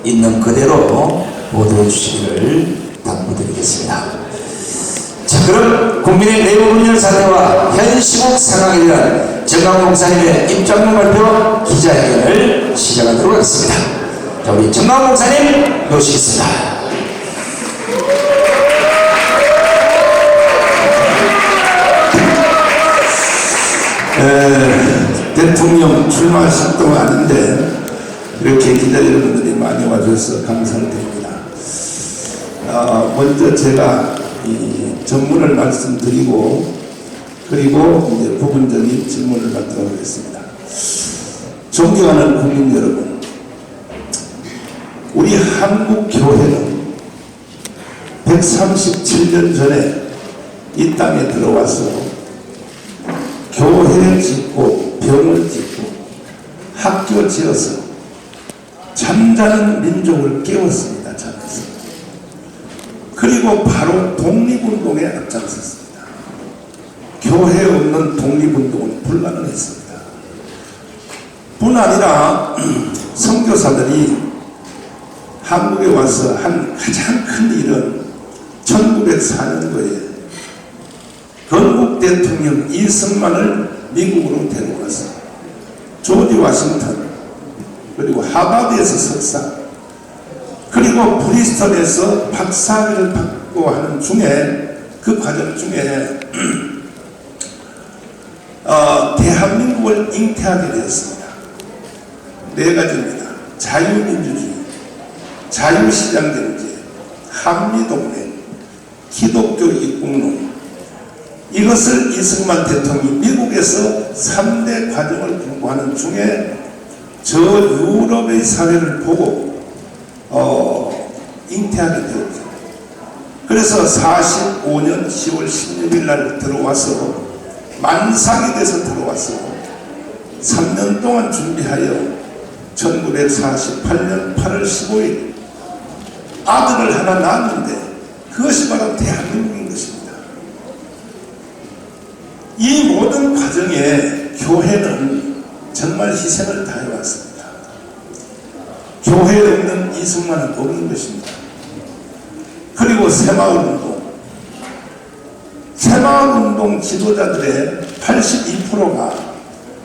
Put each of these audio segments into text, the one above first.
있는 그대로 보도해 주시기를 당부드리겠습니다. 자, 그럼 국민의 내부분열 사태와 현 시국 상황에 대한 정강 목사님의 입장문 발표 기자회견을 시작하도록 하겠습니다. 자, 우리 정강 목사님 모시겠습니다. 대통령 출마하실 동안 아닌데 이렇게 기자 여러분들이 많이 와주셔서 감사를 드립니다. 먼저 제가 이 전문을 말씀드리고 그리고 이제 부분적인 질문을 받도록 하겠습니다. 존경하는 국민 여러분, 우리 한국 교회는 137년 전에 이 땅에 들어와서 교회 짓고 병을 짓고 학교 지어서 잠자는 민족을 깨웠습니다. 잠에서. 그리고 바로 독립운동에 앞장섰습니다. 교회 없는 독립운동은 불가능했습니다. 뿐 아니라 선교사들이 한국에 와서 한 가장 큰 일은 1904년도에 건국 대통령 이승만을 미국으로 데려와서 조지 워싱턴 그리고 하버드에서 석사 그리고 브리스톨에서 박사학위를 받고 하는 중에 그 과정 중에 대한민국을 잉태하게 되었습니다. 네 가지입니다. 자유민주주의, 자유시장경제, 한미동맹, 기독교 입국론. 이것을 이승만 대통령이 미국에서 3대 과정을 공부하는 중에 저 유럽의 사회를 보고 잉태하게 되었죠. 그래서 45년 10월 16일 날 들어와서 만삭이 돼서 들어와서 3년 동안 준비하여 1948년 8월 15일 아들을 하나 낳았는데 그것이 바로 대한민국인 것입니다. 이 모든 과정에 교회는 정말 희생을 다해왔습니다. 교회에 없는 이승만은 없는 것입니다. 그리고 새마을운동, 새마을운동 지도자들의 82%가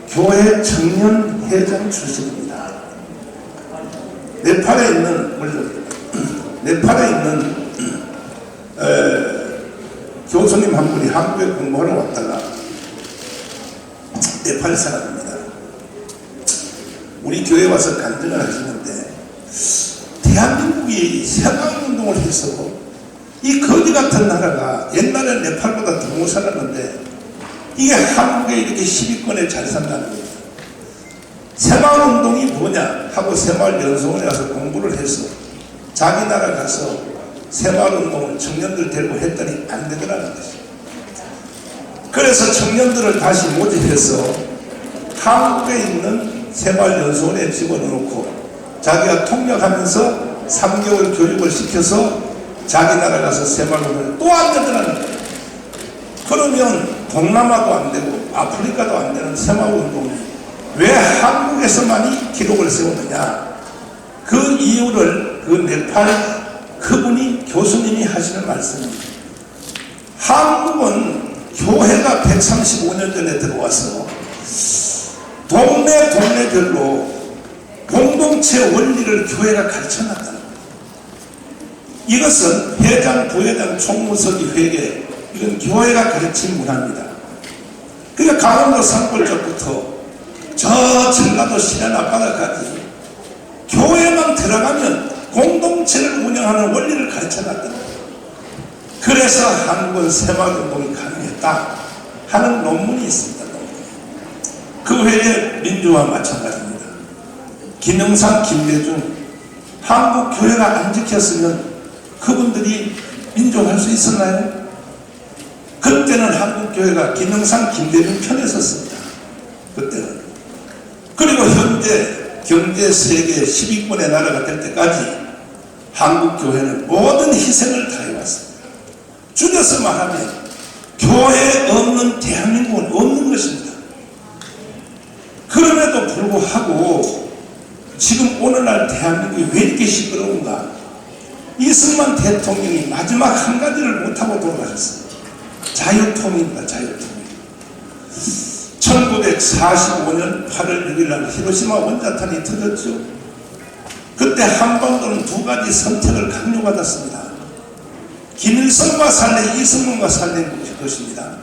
교회 청년회장 출신입니다. 네팔에 있는 교수님 한 분이 한국에 공부하러 왔다가 네팔 사람입니다. 우리 교회 와서 간증을 하시는데 대한민국이 새마을운동을 해서 이 거지 같은 나라가 옛날에 네팔보다 더 못 살았는데 이게 한국에 이렇게 10위권에 잘 산다는 거예요. 새마을운동이 뭐냐 하고 새마을연수원에 가서 공부를 해서 자기 나라 가서 새마을운동을 청년들 데리고 했더니 안 되더라는 것이죠. 그래서 청년들을 다시 모집해서 한국에 있는 새마을연수원에 집어넣고 자기가 통역하면서 3개월 교육을 시켜서 자기 나라 가서 새마을운동을 또 안 되더라는 거예요. 그러면 동남아도 안 되고 아프리카도 안 되는 새마을운동이 왜 한국에서만이 기록을 세우느냐, 그 이유를 그 네팔 그분이 교수님이 하시는 말씀입니다. 한국은 교회가 135년 전에 들어와서 동네별로 공동체 원리를 교회가 가르쳐놨다는 거예요. 이것은 회장, 부회장, 총무서기, 회계, 이건 교회가 가르친 문화입니다. 그러니까 강원도 산골쪽부터 저 전라도 시내 앞바다까지 교회만 들어가면 공동체를 운영하는 원리를 가르쳐놨다는 거예요. 그래서 한국은 새마을운동이 가능했다 하는 논문이 있습니다. 그 외에 민주화 마찬가지입니다. 김영삼, 김대중, 한국 교회가 안 지켰으면 그분들이 민주화할 수 있었나요? 그때는 한국 교회가 김영삼, 김대중 편에 섰습니다. 그때는. 그리고 현재 경제 세계 10위권의 나라가 될 때까지 한국 교회는 모든 희생을 다해왔습니다. 줄여서 말하면 교회 없는 대한민국은 없는 것입니다. 그럼에도 불구하고 지금 오늘날 대한민국이 왜 이렇게 시끄러운가? 이승만 대통령이 마지막 한 가지를 못하고 돌아가셨어요. 자유통일입니다. 자유통일. 1945년 8월 6일 날 히로시마 원자탄이 터졌죠. 그때 한반도는 두 가지 선택을 강요받았습니다. 김일성과 살래, 이승만과 살래 것입니다.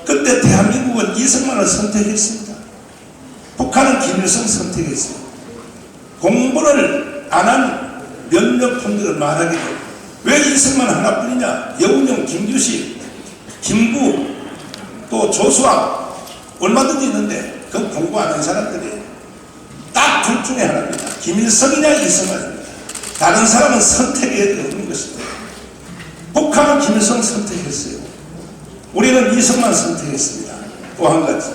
그때 대한민국은 이승만을 선택했습니다. 북한은 김일성 선택했어요. 공부를 안 한 몇몇 분들을 말하기를 왜 이승만 하나뿐이냐? 여운형, 김규식, 김구, 또 조수아 얼마든지 있는데 그 공부 안 한 사람들이 딱 둘 중에 하나입니다. 김일성이냐 이승만입니다. 다른 사람은 선택이 없는 것입니다. 북한은 김일성 선택했어요. 우리는 이승만 선택했습니다. 또 한 가지,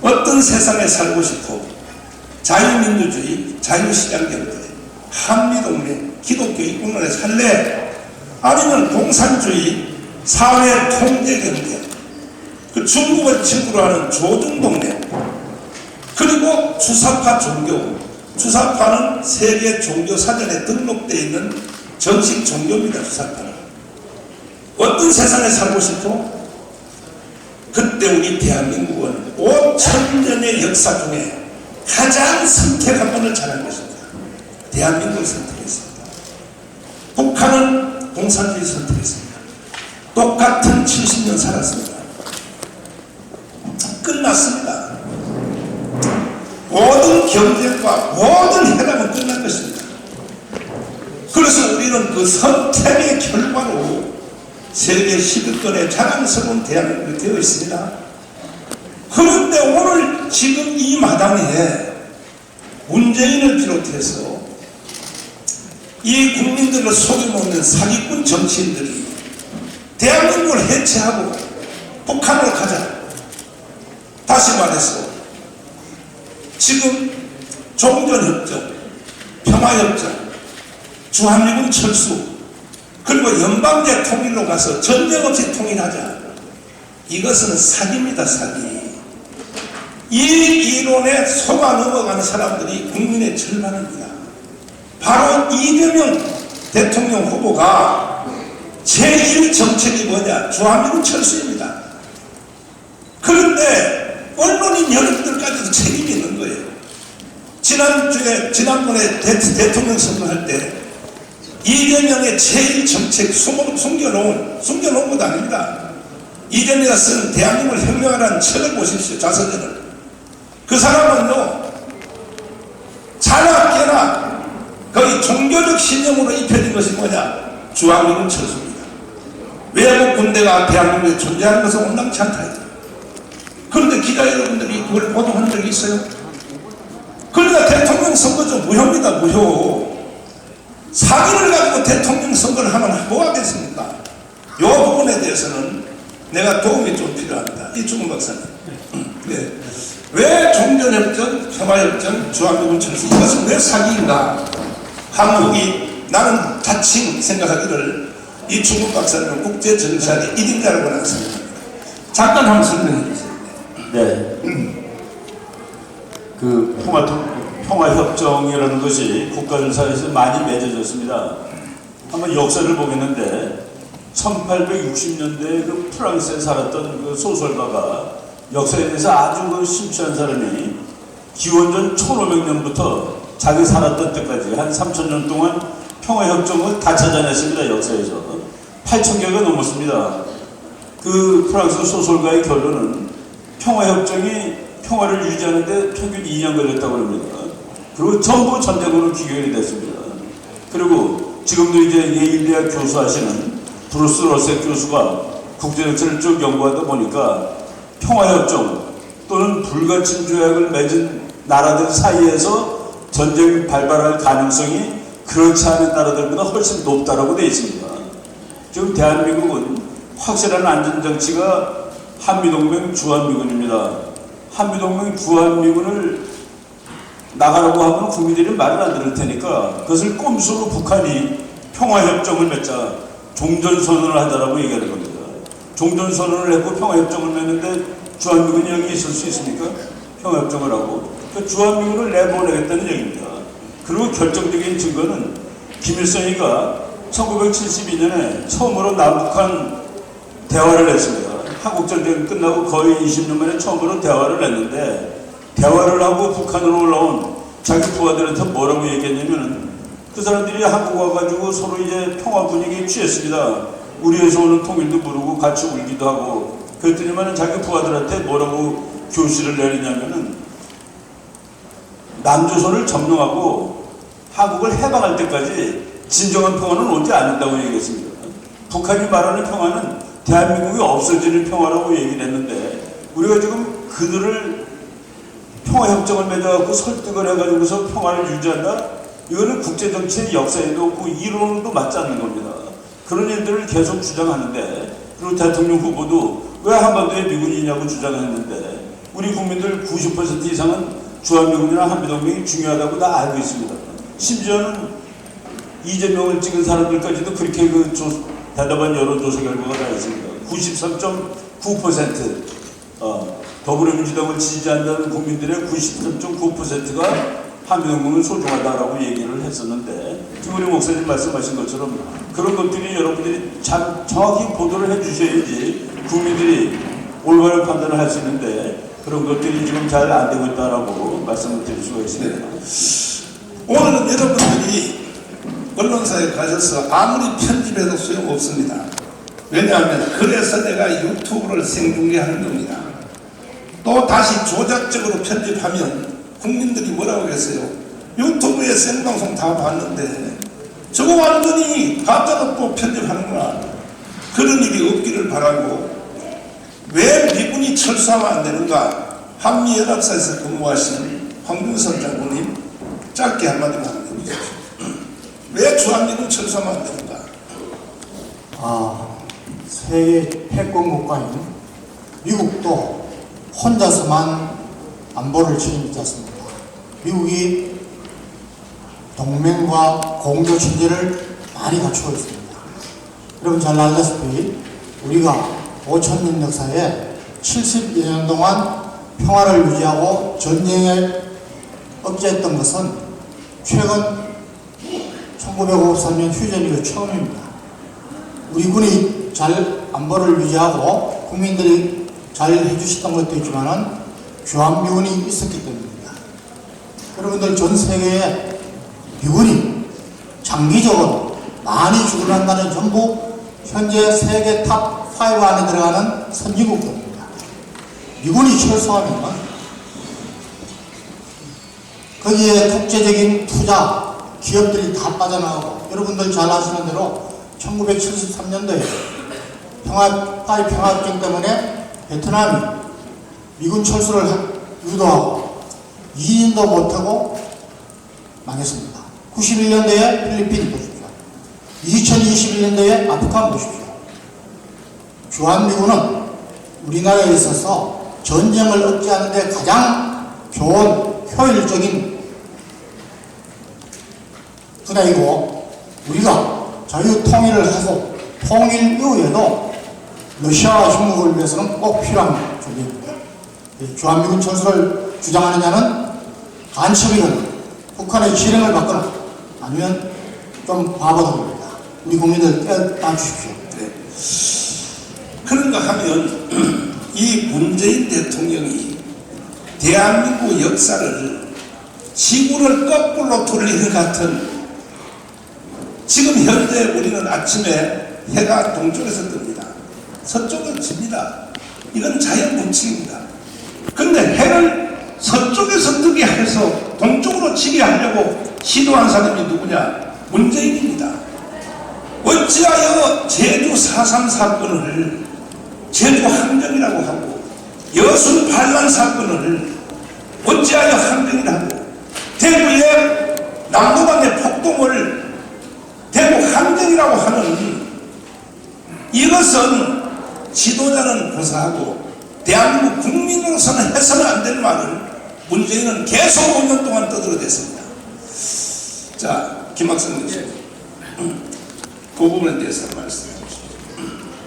어떤 세상에 살고 싶어? 자유민주주의, 자유시장경제, 한미동맹, 기독교의 국론에 살래? 아니면 공산주의, 사회통제경제, 그 중국을 친구로 하는 조중동맹, 그리고 주사파 종교. 주사파는 세계 종교사전에 등록되어 있는 정식 종교입니다. 주사파는. 어떤 세상에 살고 싶어? 그때 우리 대한민국은 5,000년의 역사 중에 가장 선택 한 번을 잘한 것입니다. 대한민국을 선택했습니다. 북한은 공산주의 선택했습니다. 똑같은 70년 살았습니다. 끝났습니다. 모든 경쟁과 모든 회담은 끝난 것입니다. 그래서 우리는 그 선택의 결과로 세계 10위권의 자랑스러운 대한민국이 되어 있습니다. 그런데 오늘 지금 이 마당에 문재인을 비롯해서 이 국민들을 속여먹는 사기꾼 정치인들이 대한민국을 해체하고 북한으로 가자. 다시 말해서 지금 종전협정, 평화협정, 주한미군 철수, 그리고 연방제 통일로 가서 전쟁 없이 통일하자. 이것은 사기입니다. 사기. 이 이론에 속아 넘어가는 사람들이 국민의 절반입니다. 바로 이재명 대통령 후보가 제1 정책이 뭐냐? 주한미군 철수입니다. 그런데 언론인 여러분들까지도 책임이 있는 거예요. 지난번에 대통령 선거할 때 이재명의 제1 정책 숨겨놓은 것도 아닙니다. 이재명이 쓴 대한민국을 혁명하라는 책을 보십시오. 자서전을. 그 사람은요, 자나깨나 거의 종교적 신념으로 입혀진 것이 뭐냐? 주한미군 철수입니다. 외국 군대가 대한민국에 존재하는 것은 온당치 않다. 그런데 기자 여러분들이 그걸 보도한 적이 있어요? 그러니까 대통령 선거죠. 무효입니다. 무효. 사기를 가지고 대통령 선거를 하면 뭐 하겠습니까? 이 부분에 대해서는 내가 도움이 좀 필요합니다. 이충훈 박사님. 네. 왜 종전협정, 평화협정, 주한미군 철수, 이것은 왜 사기인가? 한국이, 나는 자칭 생각하기를 이충훈 박사님은 국제정치학의 1인자라고 나는 생각합니다. 잠깐 한번 설명해 주세요. 네. 그 평화협정이라는 것이 국가전사에서 많이 맺어졌습니다. 한번 역사를 보겠는데 1860년대에 그 프랑스에 살았던 그 소설가가 역사에 대해서 아주 그 심취한 사람이 기원전 1500년부터 자기 살았던 때까지 한 3000년 동안 평화협정을 다 찾아냈습니다. 역사에서 8000개가 넘었습니다. 그 프랑스 소설가의 결론은 평화협정이 평화를 유지하는데 평균 2년 걸렸다고 합니다. 그리고 전부 전쟁으로 귀결이 됐습니다. 그리고 지금도 이제 예일 대학 교수하시는 브루스 러셀 교수가 국제정치를 쭉 연구하다 보니까 평화협정 또는 불가침 조약을 맺은 나라들 사이에서 전쟁이 발발할 가능성이 그렇지 않은 나라들보다 훨씬 높다고 되어 있습니다. 지금 대한민국은 확실한 안전장치가 한미동맹 주한미군입니다. 한미동맹 주한미군을 나가라고 하면 국민들이 말을 안 들을 테니까 그것을 꼼수로 북한이 평화협정을 맺자, 종전선언을 하자라고 얘기하는 겁니다. 종전선언을 했고 평화협정을 맺는데 주한미군이 여기 있을 수 있습니까? 평화협정을 하고 그 주한미군을 내보내겠다는 얘기입니다. 그리고 결정적인 증거는 김일성이가 1972년에 처음으로 남북한 대화를 했습니다. 한국전쟁 끝나고 거의 20년 만에 처음으로 대화를 했는데, 대화를 하고 북한으로 올라온 자기 부하들한테 뭐라고 얘기했냐면, 그 사람들이 한국 와가지고 서로 이제 평화 분위기에 취했습니다. 우리에서 오는 통일도 모르고 같이 울기도 하고, 그랬더니만 자기 부하들한테 뭐라고 교시를 내리냐면은, 남조선을 점령하고 한국을 해방할 때까지 진정한 평화는 오지 않는다고 얘기했습니다. 북한이 말하는 평화는 대한민국이 없어지는 평화라고 얘기를 했는데, 우리가 지금 그들을 평화협정을 맺어갖고 설득을 해가지고서 평화를 유지한다? 이거는 국제정치의 역사에도 없고 이론도 맞지 않는 겁니다. 그런 일들을 계속 주장하는데, 그리고 대통령 후보도 왜 한반도에 미군이 있냐고 주장했는데, 우리 국민들 90% 이상은 주한미군이나 한미동맹이 중요하다고 다 알고 있습니다. 심지어는 이재명을 찍은 사람들까지도 그렇게 대답한 여론조사 결과가 다 있습니다. 93.9% 더불어민주당을 지지한다는 국민들의 93.9%가 한미동맹은 소중하다라고 얘기를 했었는데, 지금 우리 목사님 말씀하신 것처럼 그런 것들이 여러분들이 참 정확히 보도를 해주셔야지 국민들이 올바른 판단을 할 수 있는데, 그런 것들이 지금 잘 안 되고 있다라고 말씀을 드릴 수가 있습니다. 오늘은 여러분들이 언론사에 가셔서 아무리 편집해도 소용없습니다. 왜냐하면 그래서 내가 유튜브를 생중계하는 겁니다. 또 다시 조작적으로 편집하면 국민들이 뭐라고 하겠어요? 유튜브에 생방송 다 봤는데 저거 완전히 가짜놓고 편집하는구나. 그런 일이 없기를 바라고, 왜 미군이 철수하면 안 되는가? 한미연합사에서 근무하신 황준선 장군님 짧게 한마디만 해주십시오. 왜 주한미군 철수하면 안 되는가? 세계 패권 국가인 미국도 혼자서만 안보를 책임지지 않습니다. 미국이 동맹과 공조 체제를 많이 갖추고 있습니다. 여러분 잘 알다시피 우리가 5,000년 역사에 70여 년 동안 평화를 유지하고 전쟁을 억제했던 것은 최근 1953년 휴전 이후 처음입니다. 우리 군이 잘 안보를 유지하고 국민들이 잘 해주셨던 것도 있지만은 주한미군이 있었기 때문입니다. 여러분들 전 세계에 미군이 장기적으로 많이 죽어난 나라는 전부 현재 세계 탑 5 안에 들어가는 선진국입니다. 미군이 철수하면 거기에 국제적인 투자 기업들이 다 빠져나가고, 여러분들 잘 아시는 대로 1973년도에 파리 평화협정 때문에 베트남이 미군 철수를 유도하고 2년도 못하고 망했습니다. 91년도에 필리핀 보십시오. 2021년도에 아프간 보십시오. 주한미군은 우리나라에 있어서 전쟁을 억제하는 데 가장 좋은 효율적인 분야이고, 우리가 자유 통일을 하고 통일 이후에도 러시아와 중국을 위해서는 꼭 필요한 조직입니다. 주한미군 철수를 주장하는 자는 간첩이거나 북한의 지령을 받거나 아니면 좀 바보들입니다. 우리 국민들 깨닫 주십시오. 그런가 하면 이 문재인 대통령이 대한민국 역사를 지구를 거꾸로 돌리는 것 같은, 지금 현재 우리는 아침에 해가 동쪽에서 뜹니다. 서쪽은 집니다. 이건 자연 법칙입니다. 그런데 해를 서쪽에서 뜨게 해서 동쪽으로 치게 하려고 시도한 사람이 누구냐? 문재인입니다. 어찌하여 제주 4.3 사건을 제주 항쟁이라고 하고, 여순 반란 사건을 어찌하여 항쟁이라고, 대구의 남도강의 폭동을 대구 항쟁이라고 하는, 이것은 지도자는 고사하고 대한민국 국민으로서는 해서는 안 될 말을 문재인은 계속 5년 동안 떠들어댔습니다. 자, 김학선 교수, 그 부분에 대해서 말씀해 주십시오.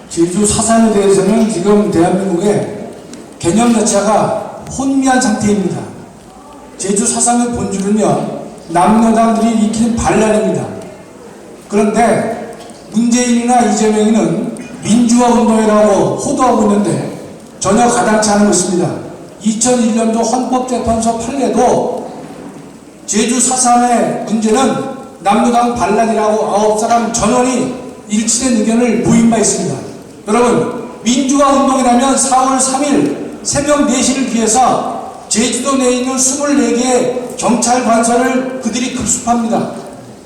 제주 4.3에 대해서는 지금 대한민국의 개념 자체가 혼미한 상태입니다. 제주 4.3의 본질은요, 남로당들이 일으킨 반란입니다. 그런데 문재인이나 이재명이는 민주화 운동이라고 호도하고 있는데 전혀 가당치 않은 것입니다. 2001년도 헌법재판소 판례도 제주 4.3의 문제는 남로당 반란이라고 9사람 전원이 일치된 의견을 보인 바 있습니다. 여러분, 민주화 운동이라면 4월 3일 새벽 4시를 기해서 제주도 내에 있는 24개의 경찰 관서를 그들이 급습합니다.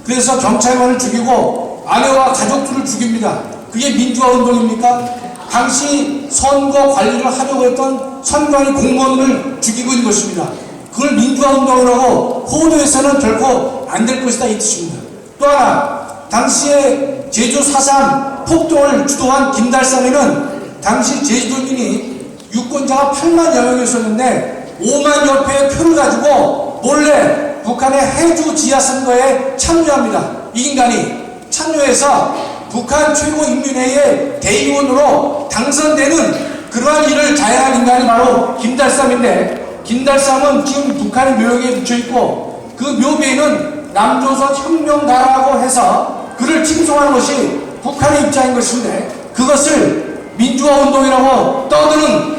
그래서 경찰관을 죽이고 아내와 가족들을 죽입니다. 그게 민주화 운동입니까? 당시 선거 관리를 하려고 했던 선관위 공무원을 죽이고 있는 것입니다. 그걸 민주화 운동이라고 호도해서는 결코 안 될 것이다 이 뜻입니다. 또 하나, 당시에 제주 4.3 폭동을 주도한 김달삼이는 당시 제주도민이 유권자가 8만여 명이었었는데 5만여 표의 표를 가지고 몰래 북한의 해주 지하 선거에 참여합니다. 이 인간이 참여해서 북한 최고인민회의의 대의원으로 당선되는 그러한 일을 자행한 인간이 바로 김달삼인데, 김달삼은 지금 북한의 묘역에 묻혀있고 그 묘비에는 남조선 혁명가라고 해서 그를 칭송하는 것이 북한의 입장인 것인데, 그것을 민주화 운동이라고 떠드는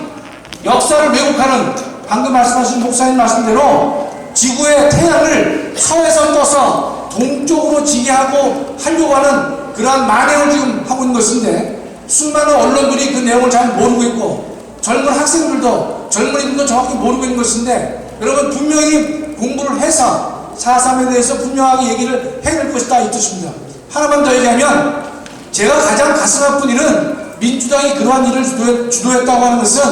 역사를 왜곡하는, 방금 말씀하신 목사님 말씀대로 지구의 태양을 서에서 떠서 동쪽으로 지게 하려고 하는 그러한 만행을 지금 하고 있는 것인데, 수많은 언론들이 그 내용을 잘 모르고 있고 젊은 학생들도 젊은이들도 정확히 모르고 있는 것인데, 여러분 분명히 공부를 해서 4.3에 대해서 분명하게 얘기를 해야 될 것이다 이 뜻입니다. 하나만 더 얘기하면, 제가 가장 가슴 아픈 일은 민주당이 그러한 일을 주도했다고 하는 것은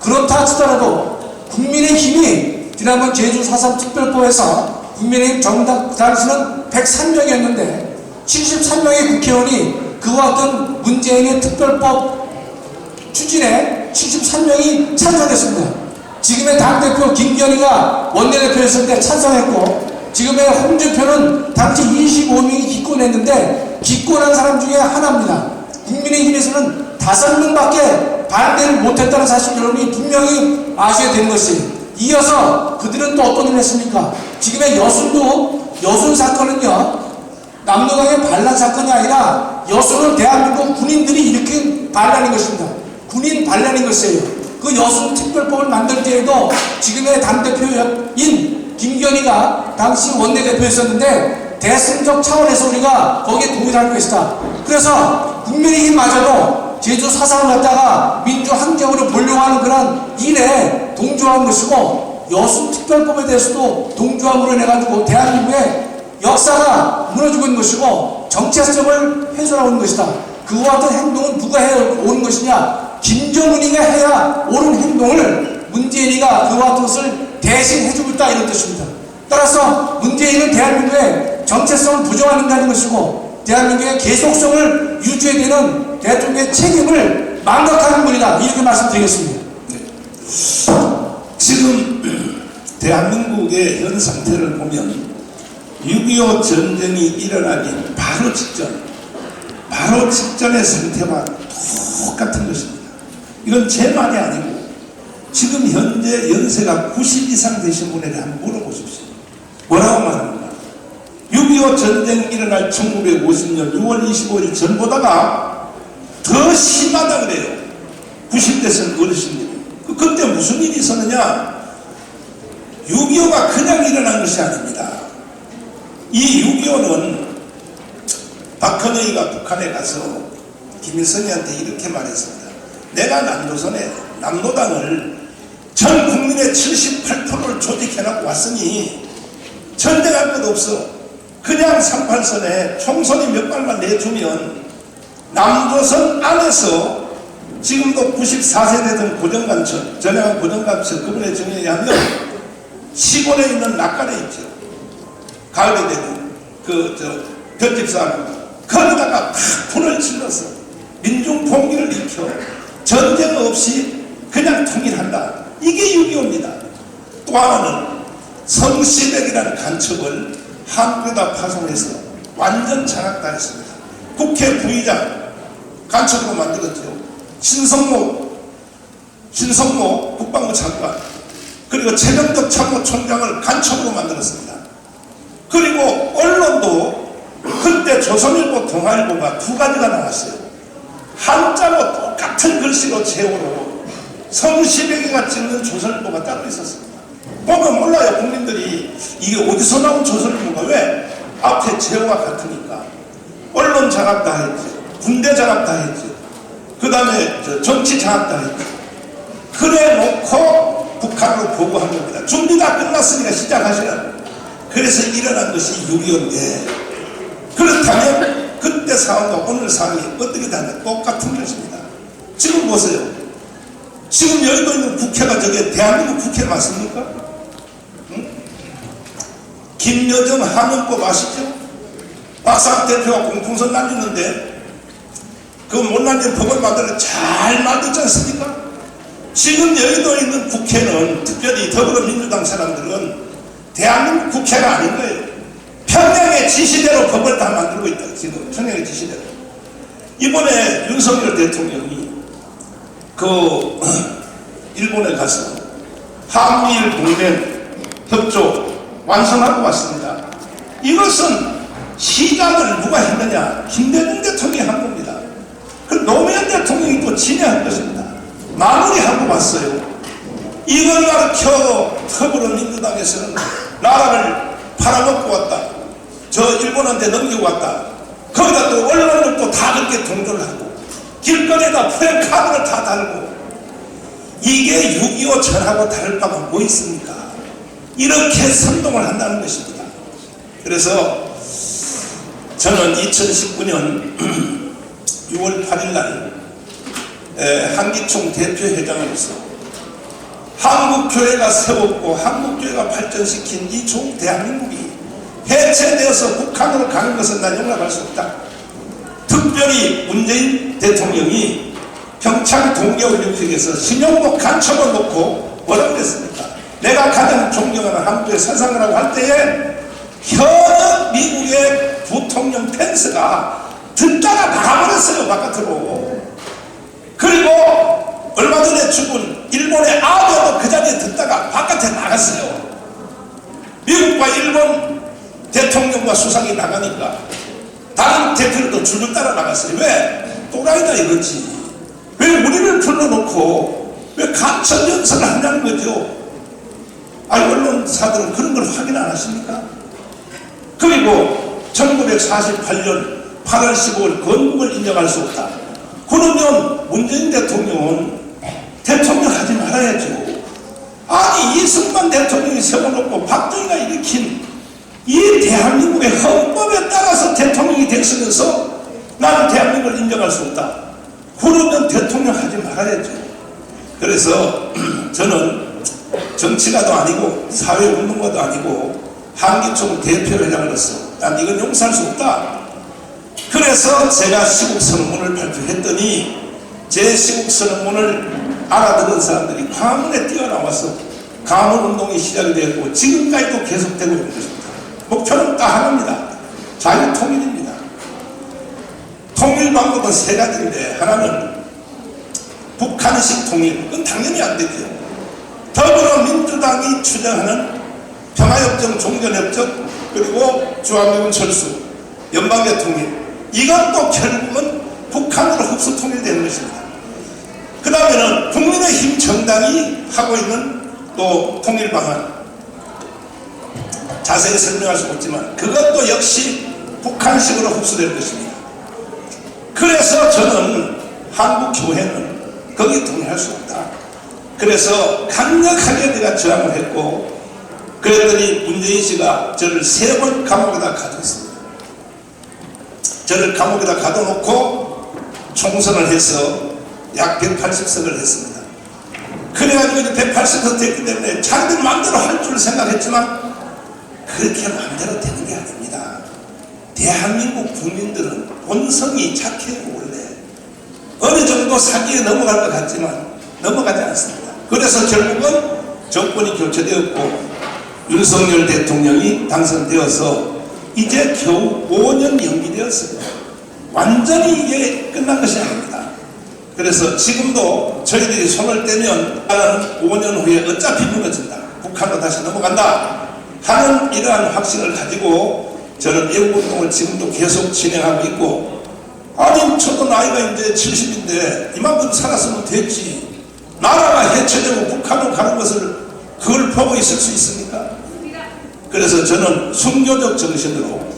그렇다 치더라도 국민의힘이 지난번 제주 4.3 특별법에서 국민의힘 정당 그 당시는 103명이었는데 73명의 국회의원이 그와 같은 문재인의 특별법 추진에 73명이 찬성했습니다. 지금의 당대표 김기현이가 원내대표였을 때 찬성했고, 지금의 홍준표는 당시 25명이 기권했는데 기권한 사람 중에 하나입니다. 국민의힘에서는 5명밖에 반대를 못했다는 사실 여러분이 분명히 아셔야 되는 것이, 이어서 그들은 또 어떤 일을 했습니까? 지금의 여순 사건은요, 남로당의 반란 사건이 아니라 여순은 대한민국 군인들이 일으킨 반란인 것입니다. 군인 반란인 것이에요. 그 여순 특별법을 만들 때에도 지금의 당대표인 김기현이가 당시 원내대표였었는데 대승적 차원에서 우리가 거기에 동의할 것이다. 그래서 국민의힘마저도 제주 4.3을 갖다가 민주항쟁으로 보려고 하는 그런 일에 동조한 것이고, 여순 특별법에 대해서도 동조함으로 인해가지고 대한민국의 역사가 무너지고 있는 것이고 정체성을 훼손하고 있는 것이다. 그와 같은 행동은 누가 해오는 것이냐? 김정은이가 해야 옳은 행동을 문재인이가 그와 같은 것을 대신 해주고 있다 이런 뜻입니다. 따라서 문재인은 대한민국의 정체성을 부정하는 인간인 것이고 대한민국의 계속성을 유지해야 되는 대통령의 책임을 망각하는 분이다, 이렇게 말씀드리겠습니다. 지금 대한민국의 현 상태를 보면 6.25 전쟁이 일어나기 바로 직전의 상태와 똑같은 것입니다. 이건 제 말이 아니고 지금 현재 연세가 90 이상 되신 분에게 한번 물어보십시오. 뭐라고 말합니까? 6.25 전쟁이 일어날 1950년 6월 25일 전보다가 더 심하다 그래요. 90대선 어르신들이. 그때 무슨 일이 있었느냐? 6.25가 그냥 일어난 것이 아닙니다. 이 6.25는 박헌의가 북한에 가서 김일성이한테 이렇게 말했습니다. 내가 남조선에 남로당을 전 국민의 78%를 조직해놓고 왔으니 전쟁할 것 없어. 그냥 38선에 총선이 몇 발만 내주면 남조선 안에서 지금도 94세 되던 고정관청, 전향한 고정관청 그분의 정의에 하면 시골에 있는 낙가래 있죠. 가을에 되는 볏집사하는 거기다가 탁 불을 질러서 민중 봉기를 일으켜 전쟁 없이 그냥 통일한다. 이게 6.25입니다. 또 하나는 성시백이라는 간첩을 한국에다 파송해서 완전 장악당했습니다. 국회 부의장 간첩으로 만들었죠. 신성모 국방부 장관 그리고 최병덕 참모총장을 간첩으로 만들었습니다. 그리고 언론도 그때 조선일보, 동아일보가 두 가지가 나왔어요. 한자로 똑같은 글씨로 제호로 성시백이가 찍는 조선일보가 따로 있었습니다. 보면 몰라요. 국민들이 이게 어디서 나온 조선일보가, 왜? 앞에 제호가 같으니까. 언론 장악 다 했지, 군대 장악 다 했지, 그 다음에 정치 장악 다 했지. 그래 놓고 북한으로 보고한 겁니다. 준비 다 끝났으니까 시작하시라. 그래서 일어난 것이 6.25인데, 그렇다면 그때 상황과 오늘 상황이 어떻게 다르냐? 똑같은 것입니다. 지금 보세요. 지금 여기도 있는 국회가 저게 대한민국 국회 맞습니까? 응? 김여정 하명법 아시죠? 박상 대표가 공풍선 날리는데 그 못난린 법을 만들어 잘 만들지 않습니까? 지금 여의도에 있는 국회는, 특별히 더불어민주당 사람들은 대한민국 국회가 아닌 거예요. 평양의 지시대로 법을 다 만들고 있다. 지금 평양의 지시대로. 이번에 윤석열 대통령이 그 일본에 가서 한미일 동맹 협조 완성하고 왔습니다. 이것은 시작을 누가 했느냐? 김대중 대통령이 한 겁니다. 그 노무현 대통령이 또 진행한 것입니다. 마무리하고 왔어요. 이걸 가르쳐 더불어민주당에서는 나라를 팔아먹고 왔다, 저 일본한테 넘기고 왔다, 거기다 또 언론들도 다 그렇게 동조를 하고 길거리에다 프랜카드를 다 달고, 이게 6.25 전하고 다를 바가 뭐 있습니까? 이렇게 선동을 한다는 것입니다. 그래서 저는 2019년 6월 8일 날 한기총 대표회장으로서 한국교회가 세웠고 한국교회가 발전시킨 이 좋은 대한민국이 해체되어서 북한으로 가는 것은 난 용납할 수 없다. 특별히 문재인 대통령이 평창 동계올림픽에서 신용복 간첩을 놓고 뭐라고 그랬습니까? 내가 가장 존경하는 한국의 사상이라고 할 때에 현역 미국의 부통령 펜스가 듣다가 나가버렸어요, 바깥으로. 그리고 얼마 전에 죽은 일본의 아베도 그 자리에 듣다가 바깥에 나갔어요. 미국과 일본 대통령과 수상이 나가니까 다른 대표들도 줄을 따라 나갔어요. 왜? 또라이다 이거지. 왜 우리를 불러놓고 왜 간첩 연설을 하냐는 거죠. 아니, 언론사들은 그런 걸 확인 안 하십니까? 그리고 1948년 8월 15일 건국을 인정할 수 없다. 그러면 문재인 대통령은 대통령 하지 말아야죠. 아니, 이승만 대통령이 세워놓고 박정희가 일으킨 이 대한민국의 헌법에 따라서 대통령이 됐으면서 나는 대한민국을 인정할 수 없다. 그러면 대통령 하지 말아야죠. 그래서 저는 정치가도 아니고 사회운동가도 아니고 한기총 대표회장으로서 난 이건 용서할 수 없다. 그래서 제가 시국선언문을 발표했더니 제 시국선언문을 알아듣는 사람들이 광화문에 뛰어나와서 강원운동이 시작이 되었고 지금까지도 계속되고 있는 것입니다. 목표는 딱 하나입니다. 자유통일입니다. 통일 방법은 세 가지인데, 하나는 북한식 통일, 그건 당연히 안 되죠. 더불어민주당이 주장하는 평화협정, 종전협정, 그리고 주한미군 철수, 연방제 통일, 이것도 결국은 북한으로 흡수 통일되는 것입니다. 그 다음에는 국민의힘 정당이 하고 있는 또 통일 방안, 자세히 설명할 수 없지만 그것도 역시 북한식으로 흡수될 것입니다. 그래서 저는 한국교회는 거기 동의할 수 없다. 그래서 강력하게 내가 저항을 했고, 그랬더니 문재인 씨가 저를 3번 감옥에다 가뒀습니다. 저를 감옥에다 가둬놓고 총선을 해서 약 180석을 했습니다. 그래가지고 이제 180석 됐기 때문에 자기들 마음대로 할 줄 생각했지만 그렇게 마음대로 되는 게 아닙니다. 대한민국 국민들은 본성이 착해요. 원래 어느 정도 사기에 넘어갈 것 같지만 넘어가지 않습니다. 그래서 결국은 정권이 교체되었고 윤석열 대통령이 당선되어서 이제 겨우 5년 연기되었습니다. 완전히 이게 끝난 것이 아닙니다. 그래서 지금도 저희들이 손을 떼면 5년 후에 어차피 무너진다, 북한으로 다시 넘어간다 하는 이러한 확신을 가지고 저는 애국운동을 지금도 계속 진행하고 있고, 아니 저도 나이가 이제 70인데 이만큼 살았으면 됐지, 나라가 해체되고 북한으로 가는 것을 그걸 보고 있을 수 있습니까? 그래서 저는 순교적 정신으로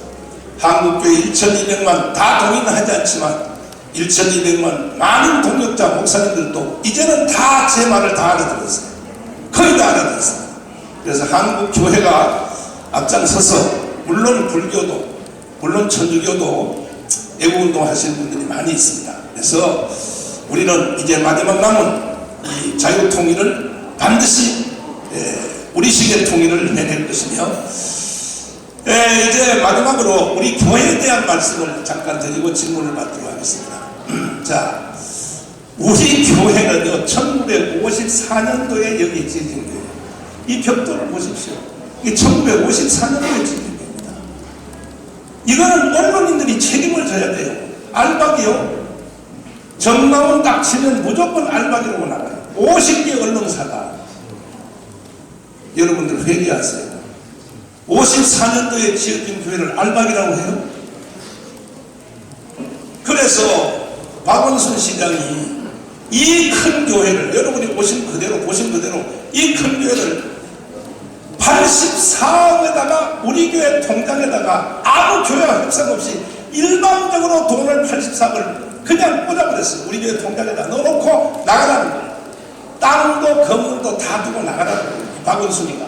한국교회 1200만 다 동의는 하지 않지만 1200만 많은 동역자 목사님들도 이제는 다 제 말을 다 알아들었어요. 거의 다 알아들었어요. 그래서 한국교회가 앞장서서 물론 불교도 물론 천주교도 애국운동 하시는 분들이 많이 있습니다. 그래서 우리는 이제 마지막 남은 이 자유통일을 반드시 우리식의 통일을 해낼 것이며, 이제 마지막으로 우리 교회에 대한 말씀을 잠깐 드리고 질문을 받도록 하겠습니다. 자, 우리 교회는요 1954년도에 여기 지어진 거예요. 이 벽돌을 보십시오. 이게 1954년도에 지어진 겁니다. 이거는 언론인들이 책임을 져야 돼요. 알박이요, 정당원 딱 치면 무조건 알박이라고 나가요. 50개 언론사가. 여러분들 회개하세요. 54년도에 지어진 교회를 알박이라고 해요? 그래서 박원순 시장이 이 큰 교회를, 여러분이 보신 그대로 이 큰 교회를 84억에다가 우리 교회 통장에다가 아무 교회와 협상 없이 일방적으로 돈을 84억을 그냥 꽂아버렸어요. 우리 교회 통장에다 넣어놓고 나가라는 거예요. 땅도 건물도 다 두고 나가라는 거예요. 박원순이가.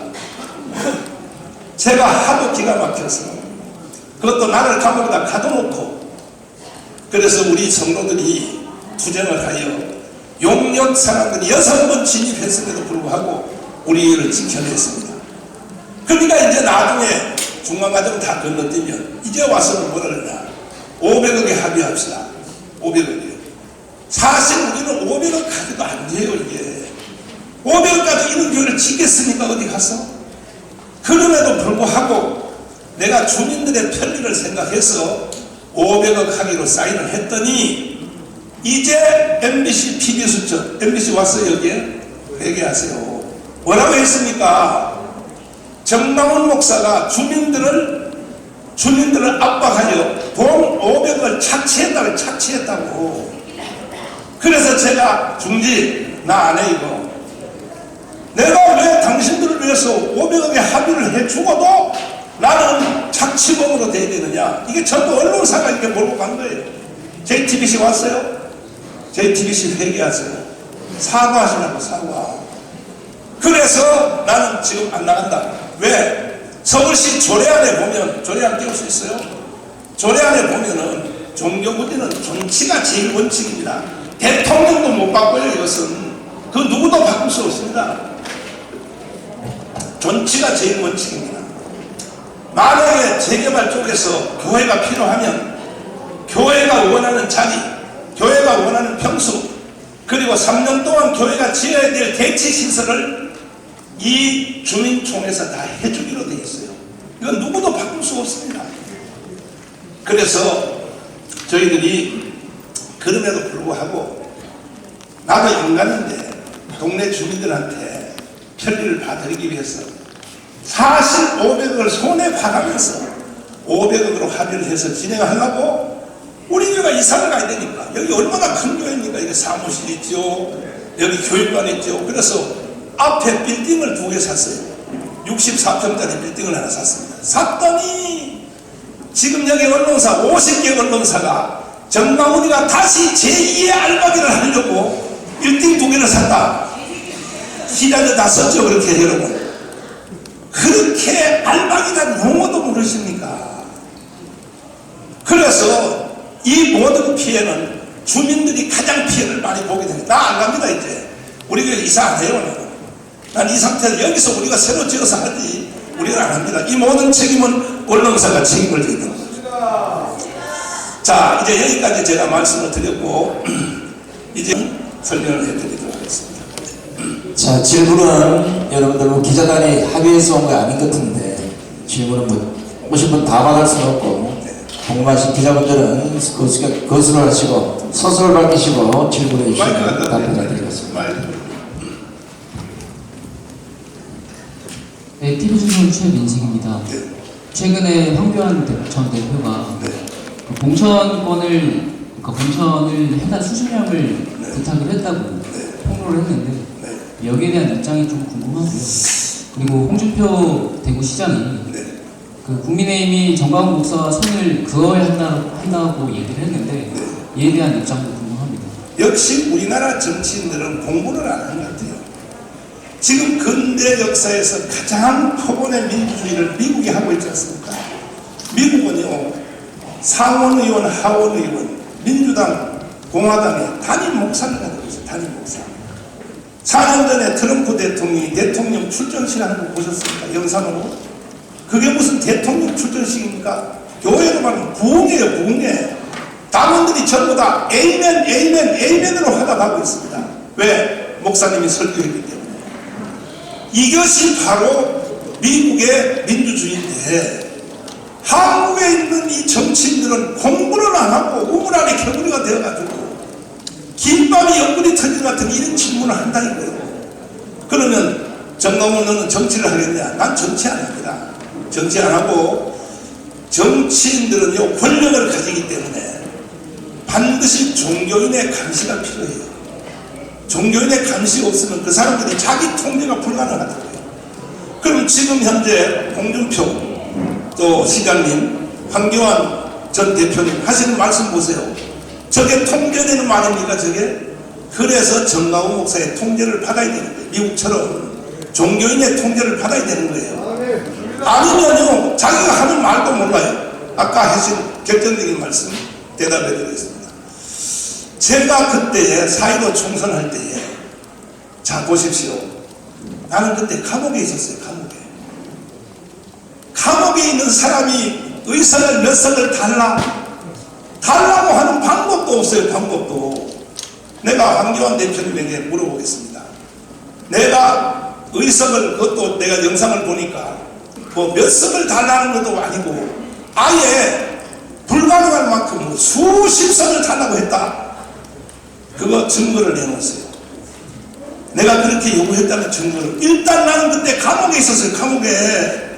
제가 하도 기가 막혀서 그것도 나를 감옥에다 가둬놓고, 그래서 우리 성도들이 투쟁을 하여 용역 상황들이 6번 진입했음에도 불구하고 우리를 지켜냈습니다. 그러니까 이제 나중에 중간과정 다 건너뛰면 이제 와서는 뭐라 그러냐, 500억에 합의합시다. 500억이요. 사실 우리는 500억 가지도 안 돼요. 이게 500억 가지고 이런 교회를 짓겠습니까? 어디 가서? 그럼에도 불구하고 내가 주민들의 편리를 생각해서 500억 하기로 사인을 했더니 이제 MBC PD수첩, MBC 왔어요. 여기에 회개하세요. 뭐라고 했습니까? 정방훈 목사가 주민들을 압박하여 돈 500을 착취했다고. 그래서 제가 중지, 나 안 해 이거. 내가 왜 당신들을 위해서 500억에 합의를 해주고도 나는 착취범으로 돼야 되느냐. 이게 전부 언론사가 이렇게 몰고 간 거예요. JTBC 왔어요? JTBC 회개하세요. 사과하시라고, 사과. 그래서 나는 지금 안 나간다. 왜? 서울시 조례안에 보면, 조례안 띄울 수 있어요? 조례안에 보면은 종교구제는 정치가 제일 원칙입니다. 대통령도 못 바꿔요. 이것은 그 누구도 바꿀 수 없습니다. 정치가 제일 원칙입니다. 만약에 재개발 쪽에서 교회가 필요하면 교회가 원하는 자리, 교회가 원하는 평수, 그리고 3년 동안 교회가 지어야 될 대치시설을 이 주민총회에서 다 해주기로 되어 있어요. 이건 누구도 바꿀 수 없습니다. 그래서 저희들이 그럼에도 불구하고 나도 인간인데 동네 주민들한테 편리를 봐드리기 위해서 사실 500억을 손에 봐가면서 500억으로 합의를 해서 진행하려고 우리 교회가 이사를 가야 되니까. 여기 얼마나 큰 교회입니까? 여기 사무실 있죠, 여기 교육관 있죠. 그래서 앞에 빌딩을 2개 샀어요. 64평짜리 빌딩을 하나 샀습니다. 샀더니 지금 여기 언론사 50개 언론사가 정마무리가 다시 제2의 알바기를 하려고 빌딩 2개를 샀다. 시장에 다 썼죠. 그렇게 여러분. 그렇게 알박이란 용어도 모르십니까? 그래서 이 모든 피해는 주민들이 가장 피해를 많이 보게 됩니다. 나 안 갑니다. 이제 우리 교회 이사 안 해요. 난 이 상태에서 여기서 우리가 새로 지어서 하지 우리는 안 합니다. 이 모든 책임은 언론사가 책임을 지는 겁니다. 자, 이제 여기까지 제가 말씀을 드렸고 이제 설명을 해드리도록 하겠습니다. 자, 질문은 여러분들 뭐 기자단이 합의해서 온 거 아닌 것 같은데 질문은 뭐 오신 분 다 받을 수는 없고 궁금하신 기자분들은 거수를 하시고 소설을 밝히시고 질문해 주시면 답변해 드리겠습니다. 네, TV조선 최민식입니다. 네. 최근에 황교안 전 대표가 네. 그 공천권을, 공천을 해달 수준량을 부탁을 했다고 폭로를 했는데 여기에 대한 입장이 좀 궁금하고요. 그리고 홍준표 대구시장이 그 국민의힘이 정광훈 목사와 손을 그어야 한다고 얘기를 했는데 이에 대한 입장도 궁금합니다. 역시 우리나라 정치인들은 공부를 안 하는 것 같아요. 지금 근대 역사에서 가장 표본의 민주주의를 미국이 하고 있지 않습니까? 미국은요, 상원의원, 하원의원, 민주당, 공화당의 단임 목사를 가지고 있어요. 단임 목사. 4년 전에 트럼프 대통령이 대통령 출전식 하는 거 보셨습니까? 영상으로. 그게 무슨 대통령 출전식입니까? 교회로 말하면 부흥회예요, 부흥회. 당원들이 전부 다 에이멘, 에이멘, 에이멘으로 화답하고 있습니다. 왜? 목사님이 설교했기 때문에. 이것이 바로 미국의 민주주의인데, 한국에 있는 이 정치인들은 공부를 안 하고 우물 안에 겨구리가 되어가지고 김밥이 옆구리 터진 같은 이런 질문을 한다 이거예요. 그러면 정광훈 너는 정치를 하겠냐? 난 정치 안 합니다. 정치 안 하고, 정치인들은요 권력을 가지기 때문에 반드시 종교인의 감시가 필요해요. 종교인의 감시가 없으면 그 사람들이 자기 통제가 불가능하다고요. 그럼 지금 현재 홍준표 또 시장님, 황교안 전 대표님 하시는 말씀 보세요. 저게 통제되는 말입니까 저게? 그래서 정광훈 목사의 통제를 받아야 되는 거예요. 미국처럼 종교인의 통제를 받아야 되는 거예요. 아니면요 자기가 하는 말도 몰라요. 아까 하신 결정적인 말씀 대답해 드리겠습니다. 제가 그때에 4.15 총선할 때에, 자 보십시오. 나는 그때 감옥에 있었어요. 감옥에 있는 사람이 의석을 몇 석을 달라고 하는 방법도 없어요. 방법도. 내가 황교안 대표님에게 물어보겠습니다. 내가 의석을, 그것도 내가 영상을 보니까 뭐 몇 석을 달라는 것도 아니고 아예 불가능할 만큼 수십 석을 달라고 했다. 그거 증거를 내놓으세요. 내가 그렇게 요구했다는 증거를. 일단 나는 그때 감옥에 있었어요. 감옥에.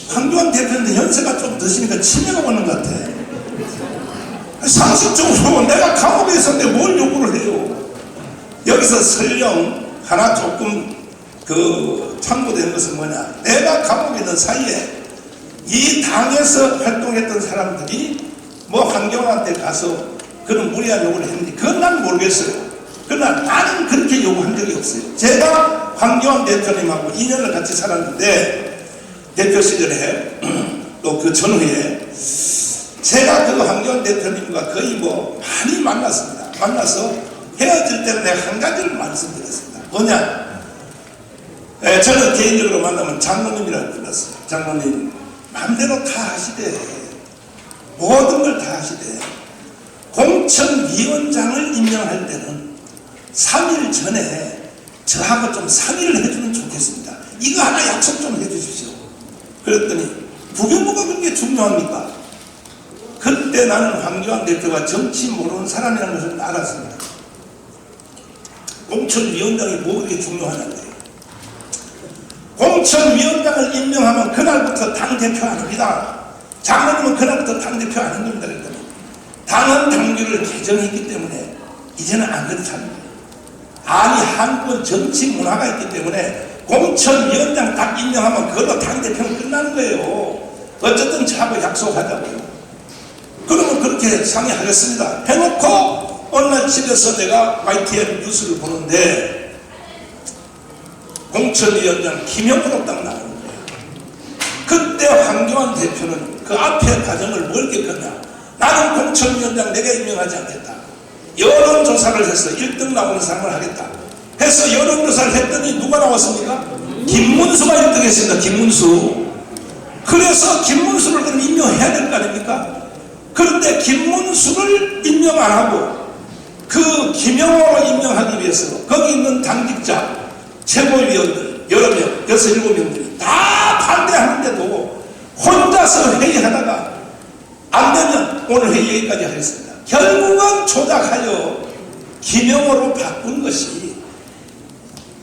황교안 대표인데 연세가 좀 드시니까 치매가 오는 것 같아. 상식적으로 내가 감옥에 있었는데 뭘 요구를 해요. 여기서 설령 하나 조금 참고된 것은 뭐냐, 내가 감옥에 있는 사이에 이 당에서 활동했던 사람들이 뭐 황교안한테 가서 그런 무리한 요구를 했는지 그건 난 모르겠어요. 그러나 나는 그렇게 요구한 적이 없어요. 제가 황교안 대표님하고 2년을 같이 살았는데, 대표 시절에 또 그 전후에 제가 그 황교안 대표님과 거의 뭐 많이 만났습니다. 만나서 헤어질 때는 내가 한 가지를 말씀드렸습니다. 뭐냐? 저는 개인적으로 만나면 장로님이라고 불렀어요. 장로님 마음대로 다 하시되, 모든 걸 다 하시되, 공천위원장을 임명할 때는 3일 전에 저하고 좀 상의를 해주면 좋겠습니다. 이거 하나 약속 좀 해주십시오. 그랬더니 부경부가 그렇게 중요합니까? 그때 나는 황교안 대표가 정치 모르는 사람이라는 것을 알았습니다. 공천위원장이 뭐 그렇게 중요하냐고요. 공천위원장을 임명하면 그날부터 당대표 안 합니다. 장로님은 그날부터 당대표 안 합니다. 그랬더니 당은 당규를 개정했기 때문에 이제는 안 그렇답니다. 아니 한국은 정치 문화가 있기 때문에 공천위원장 딱 임명하면 그걸로 당대표는 끝나는 거예요. 어쨌든 저하고 약속하자고요. 그러면 그렇게 상의하겠습니다 해놓고 어느 날 집에서 내가 YTN 뉴스를 보는데 공천위원장 김영으로 딱 나오는 거예요. 그때 황교안 대표는 그 앞에 과정을 뭘 겪었냐. 나는 공천위원장 내가 임명하지 않겠다. 여론조사를 해서 1등 나오는 사람을 하겠다 해서 여론조사를 했더니 누가 나왔습니까? 김문수가 1등 했습니다. 김문수. 그래서 김문수를 그럼 임명해야 될 거 아닙니까? 그런데 김문수를 임명 안 하고 그 김영호로 임명하기 위해서 거기 있는 당직자 최고위원들 여러 명, 6, 7명들이 다 반대하는데도 혼자서 회의하다가 안 되면 오늘 회의 여기까지 하겠습니다. 결국은 조작하여 김영호로 바꾼 것이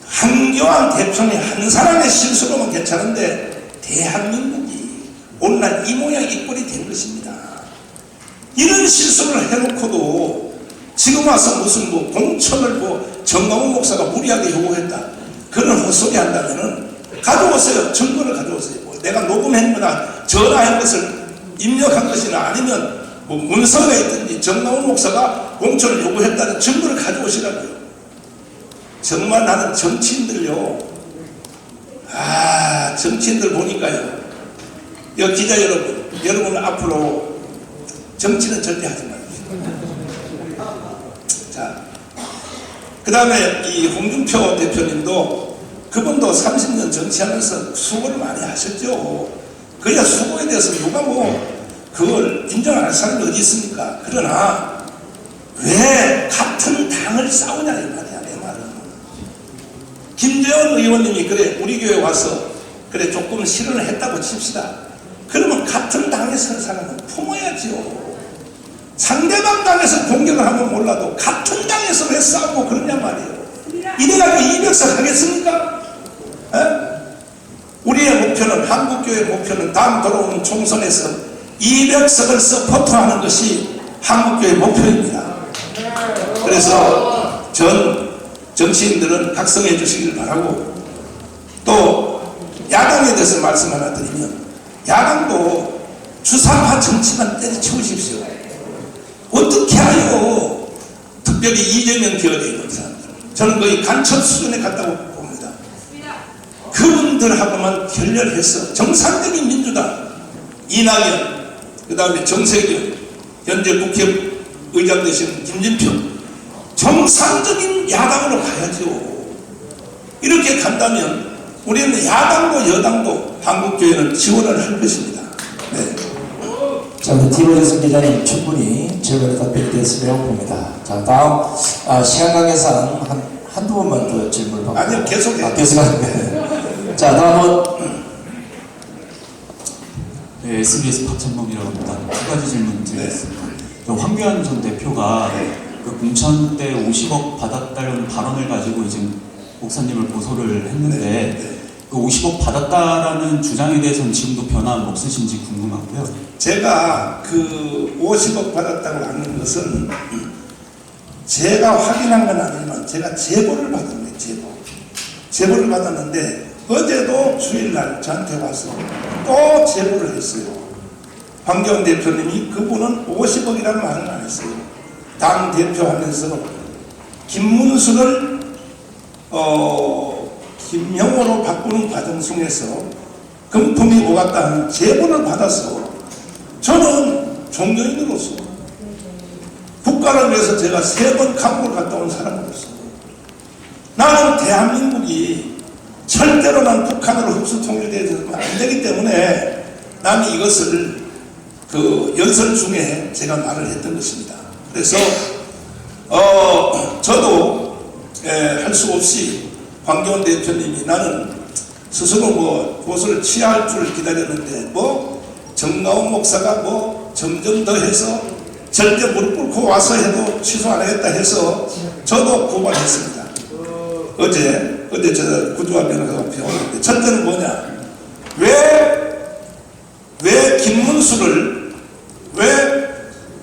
한교안 대통령의 한 사람의 실수로는 괜찮은데 대한민국이 오늘날 이 모양 이 꼴이 된 것입니다. 이런 실수를 해놓고도 지금 와서 무슨 뭐 공천을 뭐 정강훈 목사가 무리하게 요구했다 그런 헛소리 한다면은 가져오세요. 증거를 가져오세요. 뭐 내가 녹음했거나 전화한 것을 입력한 것이나 아니면 뭐 문서가 있든지 정강훈 목사가 공천을 요구했다는 증거를 가져오시라고요. 정말 나는 정치인들요, 정치인들 보니까요, 여기 기자 여러분 앞으로 정치는 절대 하지 마십시오. 자, 그 다음에 이 홍준표 대표님도 그분도 30년 정치하면서 수고를 많이 하셨죠. 그야 수고에 대해서 누가 뭐 그걸 인정 안 할 사람이 어디 있습니까? 그러나 왜 같은 당을 싸우냐 이 말이야. 내 말은 김재원 의원님이 그래 우리 교회 와서 그래 조금 실언을 했다고 칩시다. 그러면 같은 당에 선 사람은 품어야지요. 상대방 당에서 공격을 하면 몰라도 같은 당에서 왜 싸우고 그러냐 말이에요. 이래가지고 200석 하겠습니까? 에? 우리의 목표는, 한국교회의 목표는 다음 돌아오는 총선에서 200석을 서포트하는 것이 한국교회의 목표입니다. 그래서 전 정치인들은 각성해 주시길 바라고, 또 야당에 대해서 말씀 하나 드리면, 야당도 주사파 정치만 때려치우십시오. 어떻게 하요? 특별히 이재명 계열에 있는 사람들, 저는 거의 간첩 수준에 갔다고 봅니다. 그분들하고만 결렬해서 정상적인 민주당, 이낙연, 그 다음에 정세균, 현재 국회의장 되신 김진표, 정상적인 야당으로 가야죠. 이렇게 간다면 우리는 야당도 여당도 한국교회는 지원을 할 것입니다. 네. 자, 우리 디버전선 기자님 충분히 질문에 답변이 됐으리라고 봅니다. 자, 다음 시간 관계상 한두 번만 더 질문을 받고. 아니요, 계속해요. 계속하는 자, 다음은 네, SBS 박찬범이라고 합니다. 두 가지 질문 드리겠습니다. 황교안 전 대표가 그 공천 때 50억 받았다는 발언을 가지고 이제 목사님을 고소를 했는데 그 50억 받았다라는 주장에 대해서는 지금도 변함 없으신지 궁금하고요. 제가 그 50억 받았다고 하는 것은 제가 확인한 건 아니지만 제가 제보를 받았는데, 제보를 받았는데 어제도 주일날 저한테 와서 또 제보를 했어요. 황교안 대표님이 그분은 50억이라는 말은 안 했어요. 당 대표하면서 김문수를 김형호로 바꾸는 과정 중에서 금품이 오갔다는 제보를 받아서 저는 종교인으로서 국가를 위해서 제가 3번 감옥을 갔다 온 사람으로서 나는 대한민국이 절대로 난 북한으로 흡수 통일되어서는 안 되기 때문에 나는 이것을 그 연설 중에 제가 말을 했던 것입니다. 그래서 저도 할 수 없이 황교안 대표님이 나는 스스로 뭐 고소를 취할 줄 기다렸는데 뭐 정강훈 목사가 뭐 점점 더 해서 절대 무릎 꿇고 와서 해도 취소 안 하겠다 해서 저도 고발했습니다. 어제 저 구조화 변호사가 배웠는데 첫째는 뭐냐, 왜 김문수를 왜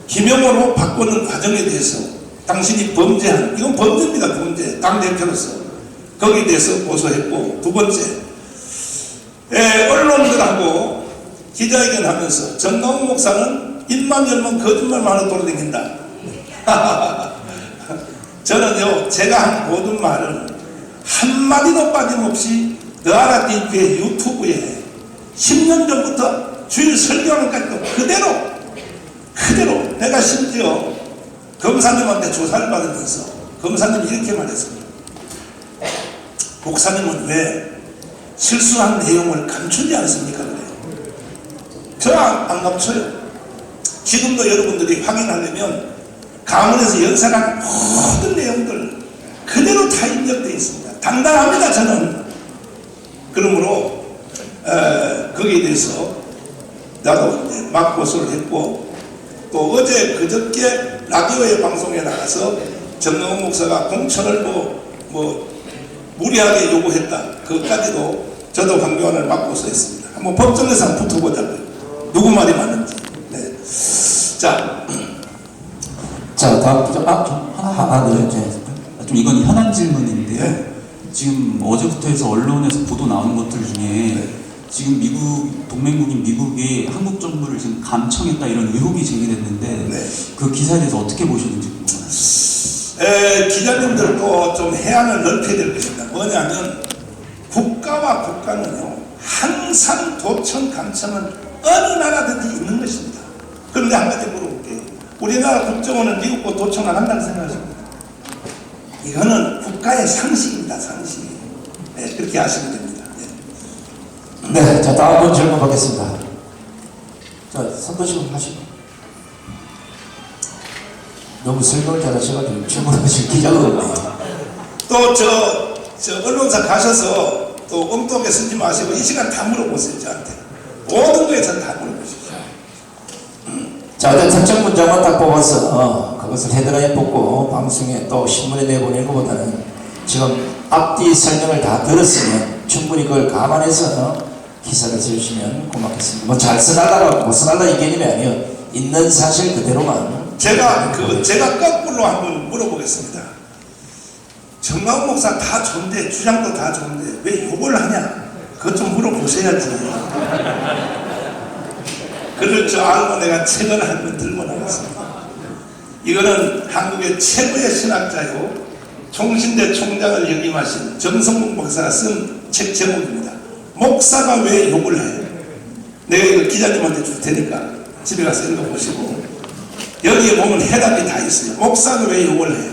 김영호로 바꾸는 과정에 대해서 당신이 범죄한, 이건 범죄입니다. 범죄. 당대표로서 거기에 대해서 고소했고, 두 번째, 언론들하고 기자회견 하면서 정강훈 목사는 입만 열면 거짓말만 하고 돌아다닌다. 저는요, 제가 한 모든 말은 한마디도 빠짐없이 너아라 TV의 유튜브에 10년 전부터 주일 설교하는 까지도 그대로 내가 심지어 검사님한테 조사를 받으면서 검사님이 이렇게 말했습니다. 목사님은 왜 실수한 내용을 감추지 않습니까? 그래요. 저는 안 감춰요. 지금도 여러분들이 확인하려면 가문에서 연설한 모든 내용들 그대로 다 입력되어 있습니다. 당당합니다. 저는. 그러므로 거기에 대해서 나도 막 고소를 했고, 또 어제 그저께 라디오의 방송에 나가서 정강훈 목사가 공천을 무리하게 요구했다. 그것까지도 저도 황교안을 맡고서 했습니다. 한번 법정에서 한번 붙어보자고요. 누구 말이 맞는지. 네. 자, 다음 좀 좀 이건 현안 질문인데요. 지금 어제부터 해서 언론에서 보도 나오는 것들 중에 지금 미국 동맹국인 미국이 한국 정부를 지금 감청했다 이런 의혹이 제기됐는데 그 기사에 대해서 어떻게 보시는지 궁금합니다. 기자님들도 좀 해안을 넓혀야 될 것입니다. 뭐냐면 국가와 국가는요 항상 도청 감청은 어느 나라든지 있는 것입니다. 그런데 한 가지 물어볼게요. 우리나라 국정원은 미국과 도청 안 한다고 생각하십니까? 이거는 국가의 상식입니다. 상식. 네, 그렇게 아시면 됩니다. 네, 자 다음 질문 받겠습니다. 자 선거시험 하시고 너무 설명을 잘하셔가지고 질문하실 기자가 없네요. 또 저 언론사 가셔서 또 엉뚱하게 쓰지 마시고 이 시간 다 물어보세요. 저한테 모든 거에 전 다 물어보십시오. 자, 어떤 특정 문장만 딱 뽑아서 그것을 헤드라인 뽑고 방송에 또 신문에 내보내는 것보다는 지금 앞뒤 설명을 다 들었으면 충분히 그걸 감안해서 기사를 써주시면 고맙겠습니다. 뭐 잘 써달라고 못 써달라 이 개념이 아니에요. 있는 사실 그대로만. 제가 거꾸로 한번 물어보겠습니다. 정강훈 목사 다 좋은데 주장도 다 좋은데 왜 욕을 하냐? 그것 좀 물어보셔야지. 그럴 줄 알고 내가 책을 한 권 들고 나왔습니다. 이거는 한국의 최고의 신학자요 총신대 총장을 역임하신 정성국 목사가 쓴 책 제목입니다. 목사가 왜 욕을 해요? 내가 이거 기자님한테 줄 테니까 집에 가서 읽어보시고 여기에 보면 해답이 다 있어요. 목사가 왜 욕을 해요?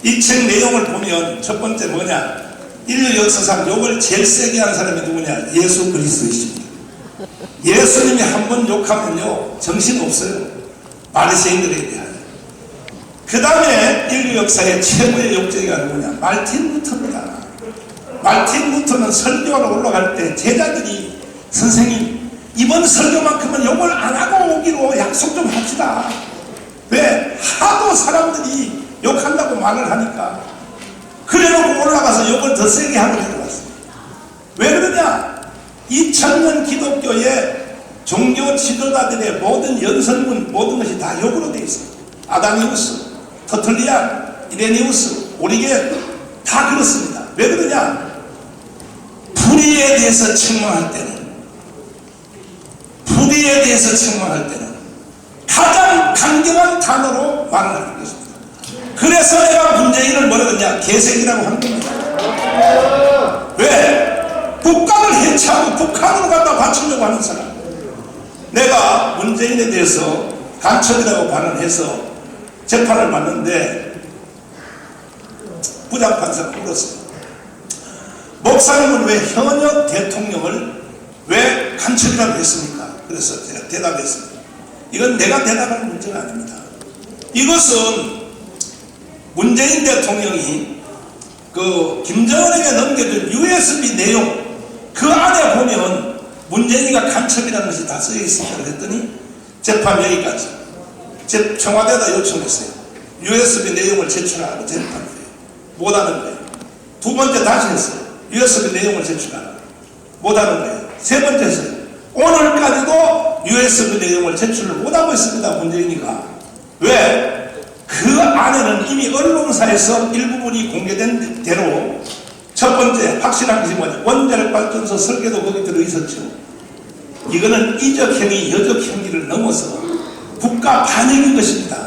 이 책 내용을 보면 첫 번째 뭐냐? 인류 역사상 욕을 제일 세게 한 사람이 누구냐? 예수 그리스도이십니다. 예수님이 한 번 욕하면요 정신 없어요. 바리새인들에 대하여. 그 다음에 인류 역사의 최고의 욕쟁이가 누구냐? 말틴 루터입니다. 말틴 루터는 설교하러 올라갈 때 제자들이 선생님 이번 설교만큼은 욕을 안 하고 오기로 약속 좀 합시다. 왜? 하도 사람들이 욕한다고 말을 하니까 그래놓고 올라가서 욕을 더 세게 하고 내려왔어요. 왜 그러냐? 2000년 기독교의 종교 지도자들의 모든 연설문 모든 것이 다 욕으로 되어 있어요. 아다니우스, 터틀리안, 이레니우스, 오리겐 다 그렇습니다. 왜 그러냐? 불의에 대해서 책망할 때는 가장 강경한 단어로 말을 하는 것입니다. 그래서 내가 문재인을 뭐라 그러냐? 개새끼라고 하는 겁니다. 왜? 국가를 해체하고 북한으로 갖다 바치려고 하는 사람. 내가 문재인에 대해서 간첩이라고 발언해서 재판을 받는데 부장판사가 물었어요. 목사님은 왜 현역 대통령을 왜 간첩이라고 했습니까? 그래서 제가 대답했습니다. 이건 내가 대답할 문제가 아닙니다. 이것은 문재인 대통령이 그 김정은에게 넘겨준 USB 내용 그 안에 보면 문재인이가 간첩이라는 것이 다 쓰여 있습니다. 그랬더니 재판 여기까지. 청와대에다 요청했어요. USB 내용을 제출하라고 재판해요. 못하는 거예요. 두 번째 다시 했어요. USB 내용을 제출하라. 못하는 거예요. 세 번째 했어요. 오늘까지도 USB 내용을 제출을 못하고 있습니다. 문재인이가. 왜? 그 안에는 이미 언론사에서 일부분이 공개된 대로 첫 번째 확실한 것이 뭐냐? 원자력 발전소 설계도 거기 들어있었죠. 이거는 이적행위, 여적행위를 넘어서 국가 반역인 것입니다.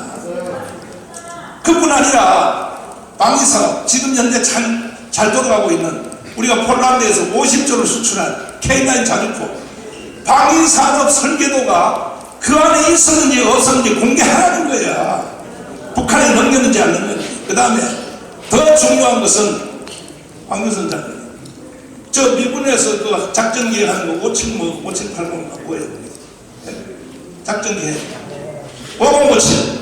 그뿐 아니라 방위사업, 지금 현재 잘 돌아가고 있는 우리가 폴란드에서 50조를 수출한 K9 자주포 방위산업 설계도가 그 안에 있었는지 없었는지 공개하라는 거야. 북한에 넘겼는지 안 넘겼는지. 그 다음에 더 중요한 것은 황교선 장관. 저 미군에서 그 작전 계획하는 거 5780인가 뭐예요? 작전 계획. 5057.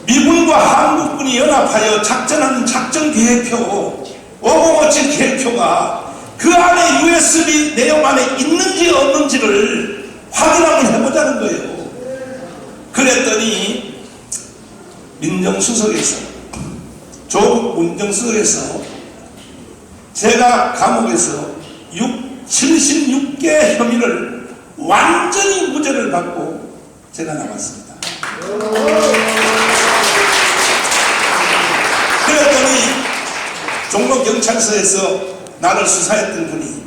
미군과 한국군이 연합하여 작전하는 작전 계획표 5057 계획표가 그 안에 USB 내용 안에 있는지 없는지를 확인 한번 해보자는 거예요. 그랬더니 민정수석에서 조국 민정수석에서 제가 감옥에서 76개 혐의를 완전히 무죄를 받고 제가 나왔습니다. 그랬더니 종로경찰서에서 나를 수사했던 분이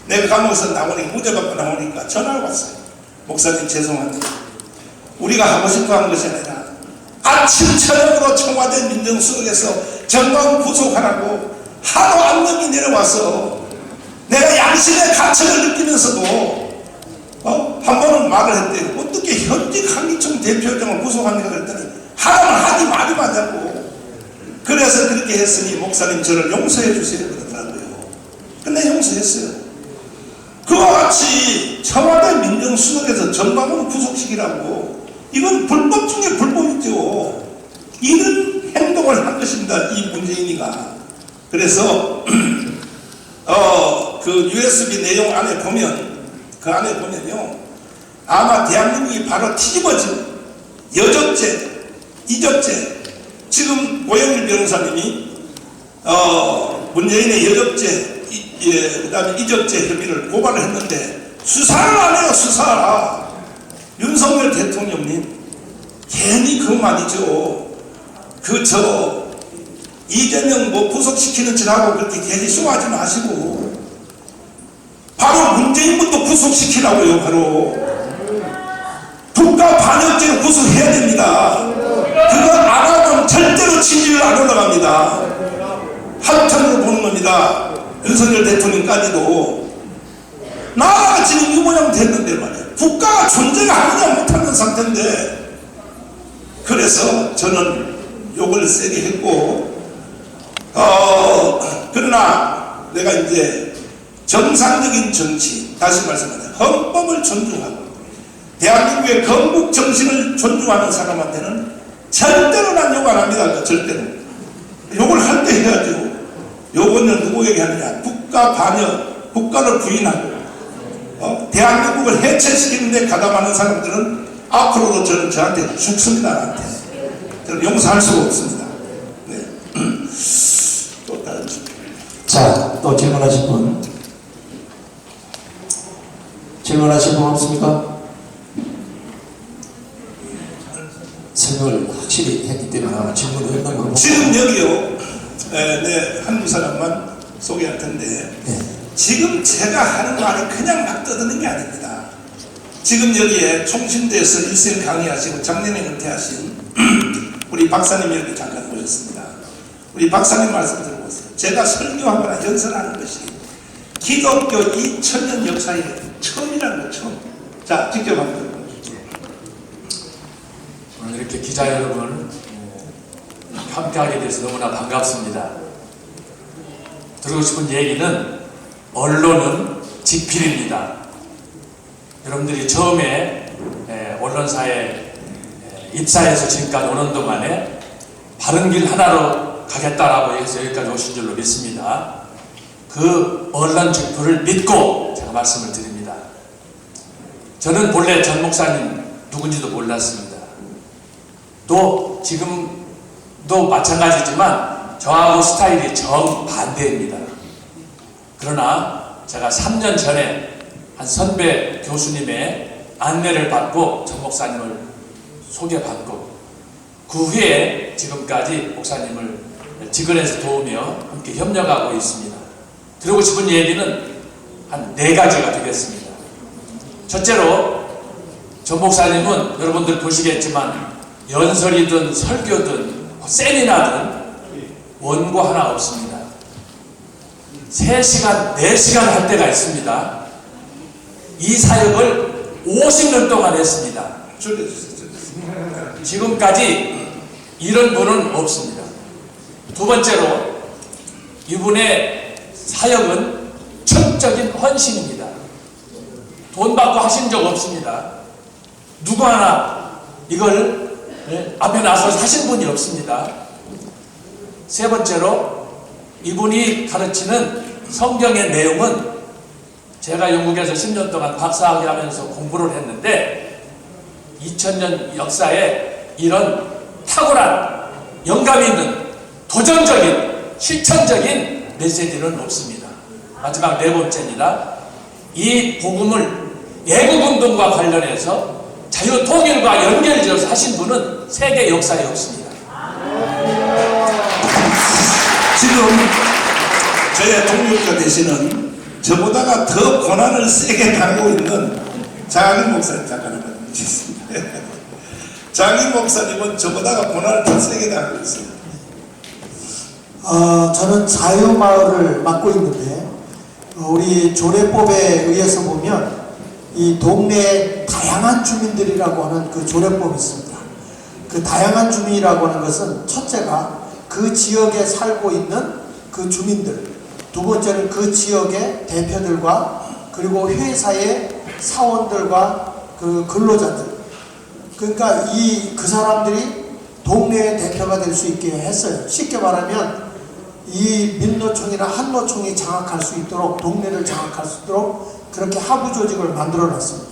내가 감옥에서 나오니까 무죄 받고 나오니까 전화가 왔어요. 목사님 죄송합니다. 우리가 하고 싶어 한 것이 아니라 아침 저녁으로 청와대 민정수석에서 정광훈 구속하라고 하루 안녕이 내려와서 내가 양심의 가책을 느끼면서도 한 번은 말을 했대요. 어떻게 현직 한기총 대표장을 구속합니까? 그랬더니 하라면 하지 말이 맞냐고. 그래서 그렇게 했으니 목사님 저를 용서해 주세요 그러더라고요. 근데 용서했어요. 그와 같이 청와대 민정수석에서 정광훈 구속시키라고, 이건 불법 중에 불법이죠. 이런 행동을 한 것입니다, 이 문재인이가. 그래서 그 USB 내용 안에 보면, 그 안에 보면요, 아마 대한민국이 바로 뒤집어진 여적죄, 이적죄. 지금 고영일 변호사님이 문재인의 여적죄, 그 다음에 이적죄 혐의를 고발을 했는데 수사를 안 해요. 수사. 윤석열 대통령님 괜히 그 말이죠. 이재명 뭐 구속시키는 짓하고 그렇게 괜히 쇼하지 마시고 바로 문재인부터 구속시키라고요. 바로 국가 반역죄로 구속해야 됩니다. 그거 안 하면 절대로 진실 안 올라갑니다. 한편으로 보는 겁니다. 윤석열 대통령까지도 나라가 지금 이 모양 됐는데 말이에요. 국가가 존재가 하느냐 못하는 상태인데, 그래서 저는 욕을 세게 했고, 그러나 내가 이제 정상적인 정치, 다시 말씀드립니다. 헌법을 존중하고 대한민국의 건국 정신을 존중하는 사람한테는 절대로 난 욕 안 합니다. 절대로. 욕을 할 때 해야죠. 요거는 누구에게 하느냐? 국가 반역, 국가를 부인하고 대한민국을 해체시키는 데 가담하는 사람들은 앞으로도 저는 저한테 죽습니다. 나한테. 저는 용서할 수가 없습니다. 네. 또 다른 자, 또 질문하실 분? 질문하실 분 없습니까? 설명을 확실히 했기 때문에 아마 질문이 없는 거고. 지금 여기요, 한두 사람만 소개할 텐데, 네. 지금 제가 하는 말이 그냥 막 떠드는 게 아닙니다. 지금 여기에 총신대에서 일생 강의하시고 작년에 은퇴하신 우리 박사님이 여기 잠깐 오셨습니다. 우리 박사님 말씀 들어보세요. 제가 설교하거나 연설하는 것이 기독교 2000년 역사에 처음이라는 거, 처음. 자, 직접 한번 들어보십시오. 오늘 이렇게 기자 여러분 함께하게 돼서 너무나 반갑습니다. 드리고 싶은 얘기는 언론은 지필입니다. 여러분들이 처음에 언론사에 입사해서 지금까지 오는 동안에 바른 길 하나로 가겠다라고 해서 여기까지 오신 줄로 믿습니다. 그 언론 지필을 믿고 제가 말씀을 드립니다. 저는 본래 전 목사님 누군지도 몰랐습니다. 또 지금도 마찬가지지만 저하고 스타일이 정반대입니다. 그러나 제가 3년 전에 한 선배 교수님의 안내를 받고 전 목사님을 소개받고 그 후에 지금까지 목사님을 직원에서 도우며 함께 협력하고 있습니다. 드리고 싶은 얘기는 한 4가지가 되겠습니다. 첫째로 전 목사님은 여러분들 보시겠지만 연설이든 설교든 세미나든 원고 하나 없습니다. 3시간, 4시간 할 때가 있습니다. 이 사역을 50년 동안 했습니다. 지금까지 이런 분은 없습니다. 두 번째로 이분의 사역은 철저적인 헌신입니다. 돈 받고 하신 적 없습니다. 누구 하나 이걸 앞에 나서서 하신 분이 없습니다. 세 번째로 이분이 가르치는 성경의 내용은 제가 영국에서 10년 동안 박사학위 하면서 공부를 했는데 2000년 역사에 이런 탁월한 영감 있는 도전적인 실천적인 메시지는 없습니다. 마지막 네 번째입니다. 이 복음을 애국운동과 관련해서 자유통일과 연결지어서 하신 분은 세계 역사에 없습니다. 지금 저의 동력자 되시는 저보다가 더 고난을 세게 당하고 있는 장희 목사님 잠깐 모시겠습니다. 장희 목사님은 저보다가 고난을 더 세게 당하고 있습니다. 저는 자유마을을 맡고 있는데 우리 조례법에 의해서 보면 이 동네에 다양한 주민들이라고 하는 그 조례법이 있습니다. 그 다양한 주민이라고 하는 것은 첫째가 그 지역에 살고 있는 그 주민들, 두 번째는 그 지역의 대표들과 그리고 회사의 사원들과 그 근로자들, 그러니까 그 사람들이 동네의 대표가 될 수 있게 했어요. 쉽게 말하면 이 민노총이나 한노총이 장악할 수 있도록, 동네를 장악할 수 있도록 그렇게 하부 조직을 만들어 놨습니다.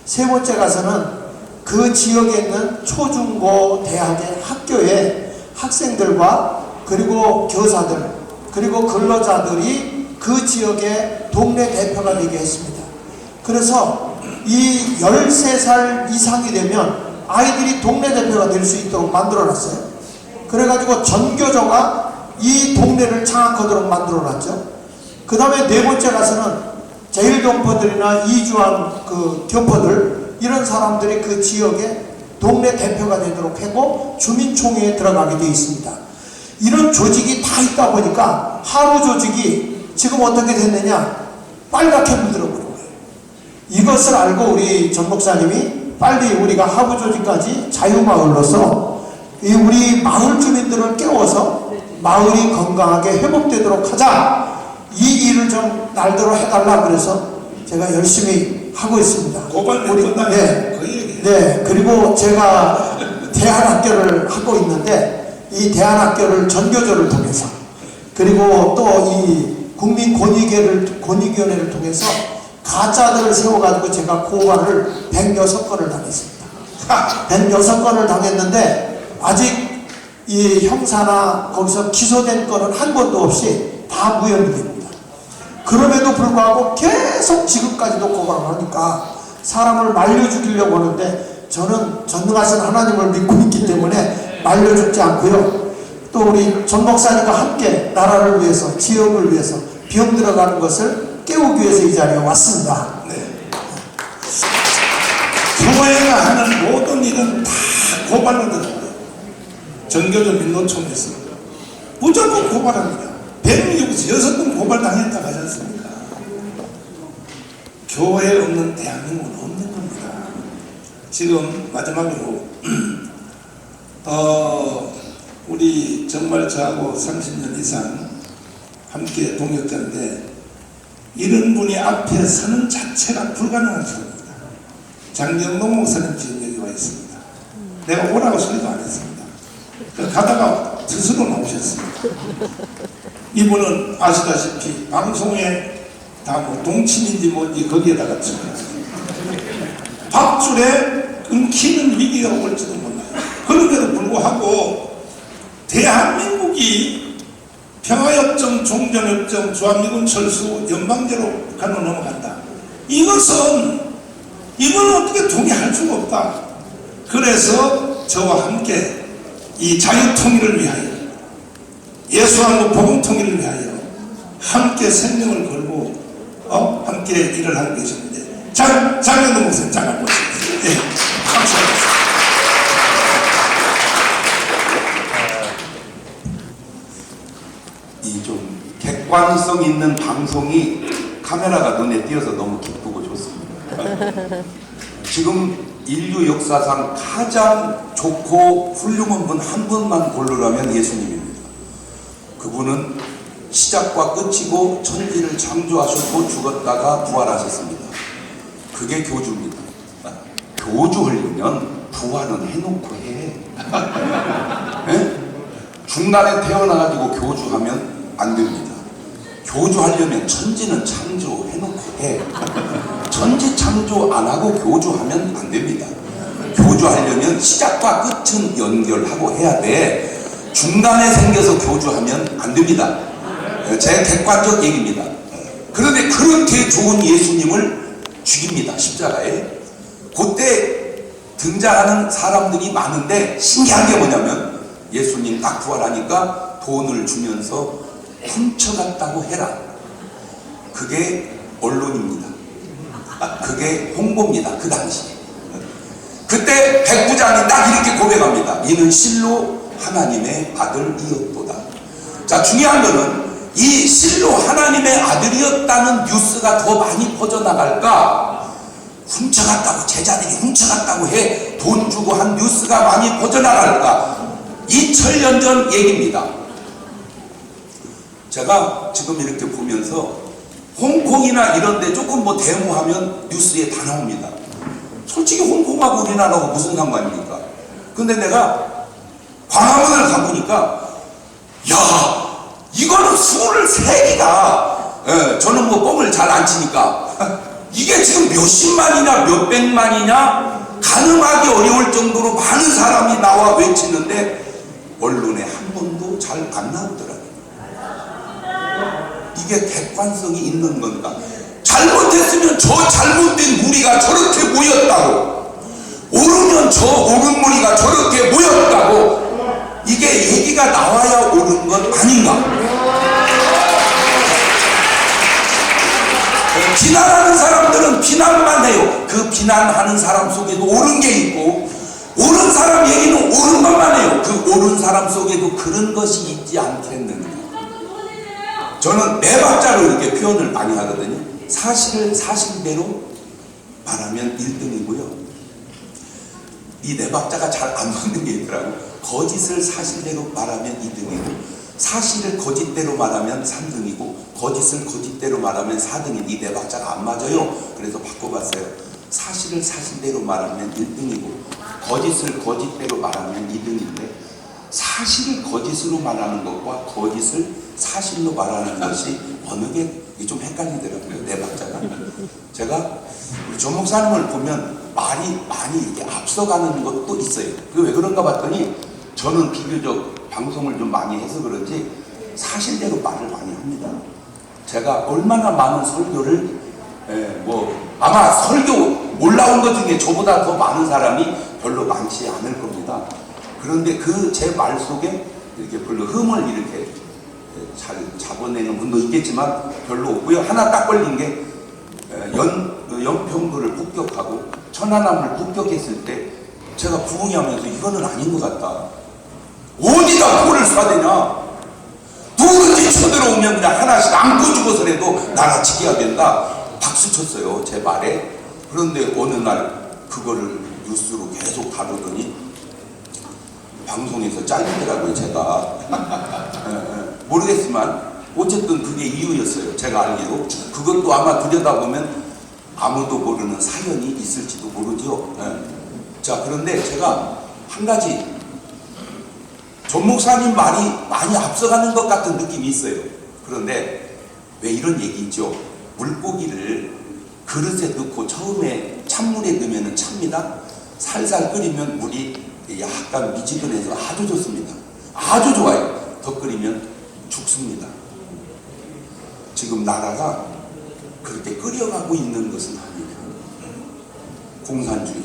세 번째 가서는 그 지역에 있는 초중고 대학의 학교의 학생들과 그리고 교사들 그리고 근로자들이 그 지역의 동네 대표가 되게 했습니다. 그래서 이 13살 이상이 되면 아이들이 동네 대표가 될 수 있도록 만들어 놨어요. 그래가지고 전교조가 이 동네를 장악하도록 만들어 놨죠. 그 다음에 네 번째 가서는 제일동포들이나 이주한 그 교포들, 이런 사람들이 그 지역의 동네 대표가 되도록 하고 주민총회에 들어가게 되어 있습니다. 이런 조직이 다 있다 보니까 하부 조직이 지금 어떻게 됐느냐, 빨갛게 물들어버린 거예요. 이것을 알고 우리 전 목사님이 빨리 우리가 하부 조직까지 자유마을로서 우리 마을 주민들을 깨워서 마을이 건강하게 회복되도록 하자, 이 일을 좀 날대로 해달라 그래서 제가 열심히 하고 있습니다. 네, 그리고 제가 대안학교를 하고 있는데 이 대안학교를 전교조를 통해서 그리고 또 이 국민권익위원회를 통해서 가짜들을 세워가지고 제가 고발을 106건을 당했습니다. 106건을 당했는데 아직 이 형사나 거기서 기소된 건은 한 건도 없이 다 무혐의 됩니다. 그럼에도 불구하고 계속 지금까지도 고발을 하니까 사람을 말려 죽이려고 하는데 저는 전능하신 하나님을 믿고 있기 때문에 말려 죽지 않고요. 또 우리 전 목사님과 함께 나라를 위해서, 지역을 위해서 병 들어가는 것을 깨우기 위해서 이 자리에 왔습니다. 네. 교회가 하는 모든 일은 다 고발로 들어가요. 전교조 민노총에서 무조건 고발합니다. 106번 고발당했다고 하지 않습니까? 교회 없는 대한민국은 없는 겁니다. 지금 마지막으로 우리 정말 저하고 30년 이상 함께 동역자인데 이런 분이 앞에 서는 자체가 불가능한 소리입니다. 장경동 목사님 지금 여기 와 있습니다. 내가 오라고 소리도 안 했습니다. 가다가 스스로 나오셨습니다. 이분은 아시다시피 방송에 다 뭐 동침인지 뭔지 거기에다가 찍어놨어요. 밥줄에 끊기는 위기가 올지도 몰라요. 그런데도 불구하고 대한민국이 평화협정, 종전협정, 주한미군 철수, 연방제로 북한으로 넘어간다. 이건 어떻게 동의할 수가 없다. 그래서 저와 함께 이 자유통일을 위하여, 예수하고 복음통일을 위하여 함께 생명을 걸고 함께 일을 하고 계시는데 장현동 목사님 잠깐 보시겠습니다. 네, 감사합니다. 이 좀 객관성 있는 방송이 카메라가 눈에 띄어서 너무 기쁘고 좋습니다. 지금 인류 역사상 가장 좋고 훌륭한 분 한 분만 고르라면 예수님입니다. 그분은 시작과 끝이고 천지를 창조하셨고 죽었다가 부활하셨습니다. 그게 교주입니다. 교주하려면 부활은 해놓고 해. 네? 중간에 태어나가지고 교주하면 안 됩니다. 교주하려면 천지는 창조해놓고 해. 천지 창조 안 하고 교주하면 안 됩니다. 교주하려면 시작과 끝은 연결하고 해야 돼. 중간에 생겨서 교주하면 안 됩니다. 제 객관적 얘기입니다. 그런데 그렇게 좋은 예수님을 죽입니다. 십자가에. 그때 등장하는 사람들이 많은데 신기한 게 뭐냐면 예수님 딱 부활하니까 돈을 주면서 훔쳐갔다고 해라. 그게 언론입니다. 그게 홍보입니다. 그 당시에. 그때 백부장이 딱 이렇게 고백합니다. 이는 실로 하나님의 아들이었도다. 자, 중요한 거는 이 실로 하나님의 아들이었다는 뉴스가 더 많이 퍼져나갈까? 훔쳐갔다고, 제자들이 훔쳐갔다고 해 돈 주고 한 뉴스가 많이 퍼져나갈까? 2000년 전 얘기입니다. 제가 지금 이렇게 보면서 홍콩이나 이런데 조금 뭐 데모하면 뉴스에 다 나옵니다. 솔직히 홍콩하고 우리나라하고 무슨 상관입니까? 근데 내가 광화문을 가보니까 야, 이거는 23개가 저는 뭐 뻥을 잘 안 치니까 이게 지금 몇십만이냐 몇백만이냐 가늠하기 어려울 정도로 많은 사람이 나와 외치는데 언론에 한 번도 잘 안 나오더라고요. 이게 객관성이 있는 건가? 잘못했으면 저 잘못된 무리가 저렇게 모였다고, 옳으면 저 옳은 무리가 저렇게 모였다고, 이게 얘기가 나와야 옳은 것 아닌가? 비난하는 사람들은 비난만 해요. 그 비난하는 사람 속에도 옳은 게 있고, 옳은 사람 얘기는 옳은 것만 해요. 그 옳은 사람 속에도 그런 것이 있지 않겠는가? 저는 네 박자로 이렇게 표현을 많이 하거든요. 사실을 사실대로 말하면 1등이고요. 이 네 박자가 잘 안 맞는 게 있더라고. 거짓을 사실대로 말하면 2등이고, 사실을 거짓대로 말하면 3등이고, 거짓을 거짓대로 말하면 4등인 이 네 박자가 안 맞아요. 그래서 바꿔봤어요. 사실을 사실대로 말하면 1등이고, 거짓을 거짓대로 말하면 2등인데, 사실을 거짓으로 말하는 것과 거짓을 사실로 말하는 것이 어느 게 좀 헷갈리더라고요. 네 박자가. 제가 우리 조 목사님을 보면 말이 많이 이렇게 앞서가는 것도 있어요. 그 왜 그런가 봤더니 저는 비교적 방송을 좀 많이 해서 그런지 사실대로 말을 많이 합니다. 제가 얼마나 많은 설교를 아마 설교 올라온 것 중에 저보다 더 많은 사람이 별로 많지 않을 겁니다. 그런데 그 제 말 속에 이렇게 별로 흠을 이렇게 잘 잡아내는 분도 있겠지만 별로 없고요. 하나 딱 걸린 게 연평도를 폭격하고 천안함을 폭격했을 때 제가 부흥하면서 이거는 아닌 것 같다. 어디다 돌을 쏴대냐? 누구든지 쳐들어오면 그냥 하나씩 안고 죽어서라도 나라 지켜야 된다. 박수 쳤어요. 제 말에. 그런데 어느 날 그거를 뉴스로 계속 다루더니 방송에서 잘리더라고요. 제가 모르겠지만 어쨌든 그게 이유였어요. 제가 알기로. 그것도 아마 들여다보면 아무도 모르는 사연이 있을지도 모르죠. 자, 그런데 제가 한 가지 전 목사님 말이 많이 앞서가는 것 같은 느낌이 있어요. 그런데 왜 이런 얘기 있죠? 물고기를 그릇에 넣고 처음에 찬물에 넣으면 찹니다. 살살 끓이면 물이 약간 미지근해서 아주 좋습니다. 아주 좋아요. 더 끓이면 죽습니다. 지금 나라가 그렇게 끓여가고 있는 것은 아니에요. 공산주의.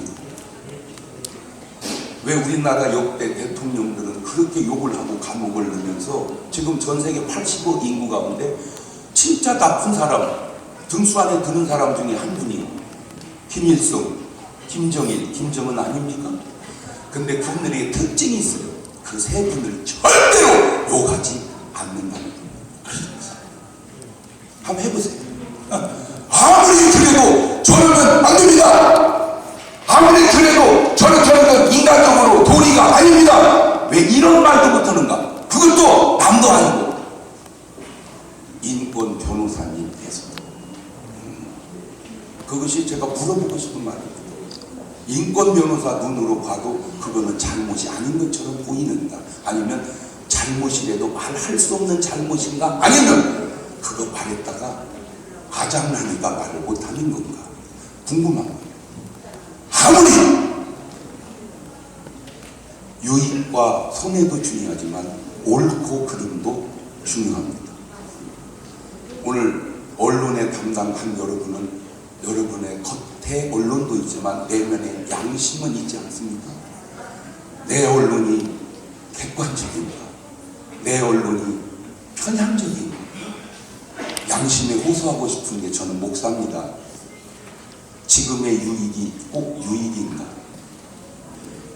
왜 우리나라 역대 대통령들은 그렇게 욕을 하고 감옥을 넣으면서 지금 전 세계 80억 인구 가운데 진짜 나쁜 사람, 등수 안에 드는 사람 중에 한 분이 김일성, 김정일, 김정은 아닙니까? 근데 그분들의 특징이 있어요. 그 세 분을 절대로 욕하지 않는다는 거예요. 한번 해보세요. 아무리 그래도 저러면 안 됩니다. 아무리 그래도 저렇게 하는 건 인간적으로 도리가 아닙니다. 왜 이런 말도 못하는가? 그것도 남도 아니고 인권 변호사님께서 그것이 제가 물어보고 싶은 말입니다. 인권 변호사 눈으로 봐도 그거는 잘못이 아닌 것처럼 보이는가? 아니면 잘못이라도 말할 수 없는 잘못인가? 아니면 그거 말했다가 아장나니까 말을 못하는 건가? 궁금한 거예요. 유익과 손해도 중요하지만 옳고 그름도 중요합니다. 오늘 언론에 담당한 여러분은 여러분의 겉에 언론도 있지만 내면에 양심은 있지 않습니까? 내 언론이 객관적인가? 내 언론이 편향적인가? 양심에 호소하고 싶은 게 저는 목사입니다. 지금의 유익이 꼭 유익인가?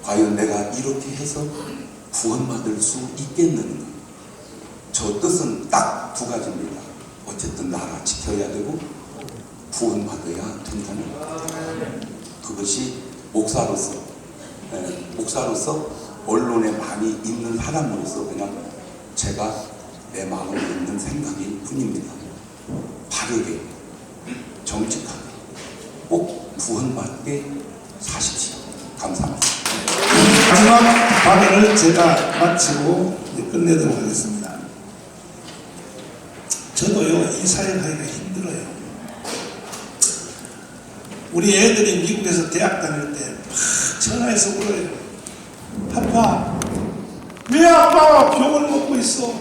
과연 내가 이렇게 해서 구원받을 수 있겠는가? 저 뜻은 딱 두 가지입니다. 어쨌든 나라 지켜야 되고 구원받아야 된다는 것. 그것이 목사로서 언론에 많이 있는 사람으로서 그냥 제가 내 마음에 있는 생각일 뿐입니다. 바르게 정직하게 꼭 구원받게 사십시오. 감사합니다. 마지막 발언을 제가 마치고 이제 끝내도록 하겠습니다. 저도요, 이 사역하기가 힘들어요. 우리 애들이 미국에서 대학 다닐 때 막 전화해서 울어요. 아빠, 왜 아빠가 병을 먹고 있어?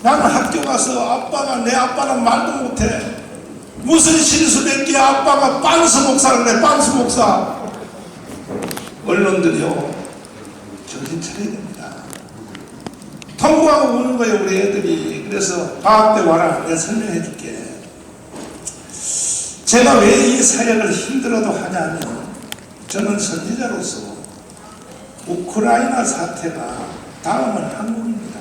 나는 학교 가서 아빠가 내 아빠는 말도 못해. 무슨 실수됐기에 아빠가 빤스 목사를 해, 빤스 목사. 언론들이요, 정신 차려야 됩니다. 통보하고 우는 거예요, 우리 애들이. 그래서 방학 때 와라, 내가 설명해 줄게. 제가 왜 이 사역을 힘들어도 하냐면, 저는 선지자로서 우크라이나 사태가 다음은 한국입니다.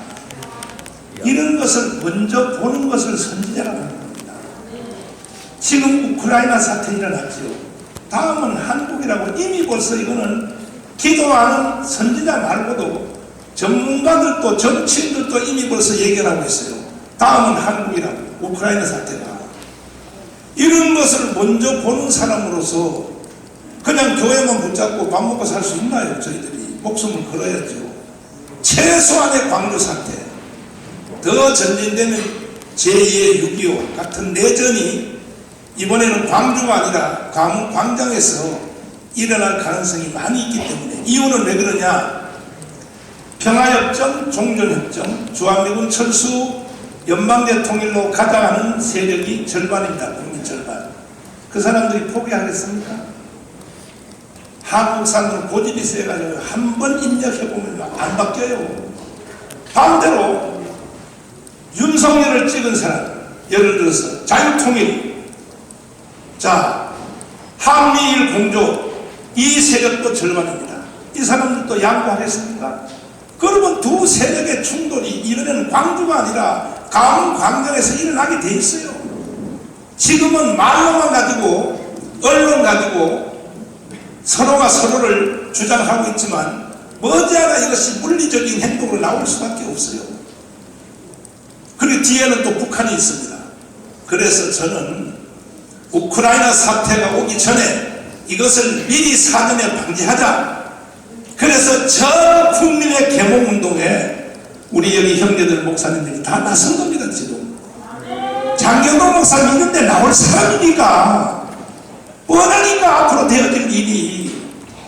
이런 것을 먼저 보는 것을 선지자라고 하는 겁니다. 지금 우크라이나 사태 일어났죠. 다음은 한국이라고 이미 벌써 이거는 기도하는 선지자 말고도 전문가들도 정치인들도 이미 벌써 얘기를 하고 있어요. 다음은 한국이라고. 우크라이나 사태가. 이런 것을 먼저 보는 사람으로서 그냥 교회만 붙잡고 밥 먹고 살 수 있나요? 저희들이 목숨을 걸어야죠. 최소한의 광주 사태, 더 전진되는 제2의 6.25 같은 내전이 이번에는 광주가 아니라 광우 광장에서 일어날 가능성이 많이 있기 때문에. 이유는 왜 그러냐? 평화협정, 종전협정, 주한미군 철수, 연방제 통일로 가져가는 세력이 절반입니다. 국민 절반. 그 사람들이 포기하겠습니까? 한국산으로 고집이 세가지고 한번 입력해보면 안 바뀌어요. 반대로 윤석열을 찍은 사람, 예를 들어서 자유통일, 자, 한미일 공조, 이 세력도 절반입니다. 이 사람들도 양보하겠습니까? 그러면 두 세력의 충돌이 이번에는 광주가 아니라 강원 광장에서 일어나게 돼 있어요. 지금은 말로만 가지고, 언론 가지고 서로가 서로를 주장하고 있지만 머지않아 이것이 물리적인 행동으로 나올 수밖에 없어요. 그리고 뒤에는 또 북한이 있습니다. 그래서 저는 우크라이나 사태가 오기 전에 이것을 미리 사전에 방지하자. 그래서 전 국민의 계몽운동에 우리 여기 형제들 목사님들이 다 나선 겁니다. 지금 장경동 목사님 있는데 나올 사람이니까 뻔하니까 앞으로 되어질 일이.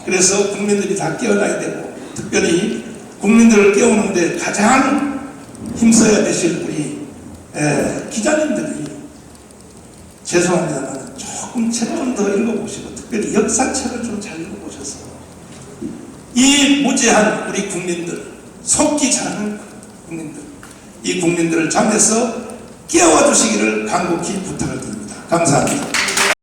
그래서 국민들이 다 깨어나야 되고, 특별히 국민들을 깨우는데 가장 힘써야 되실 우리 기자님들이, 죄송합니다만 조금 책 좀 더 읽어보시고, 특별히 역사책을 좀 잘 읽어보셔서 이 무지한 우리 국민들, 속기 잘하는 국민들, 이 국민들을 잠에서 깨워주시기를 간곡히 부탁을 드립니다. 감사합니다.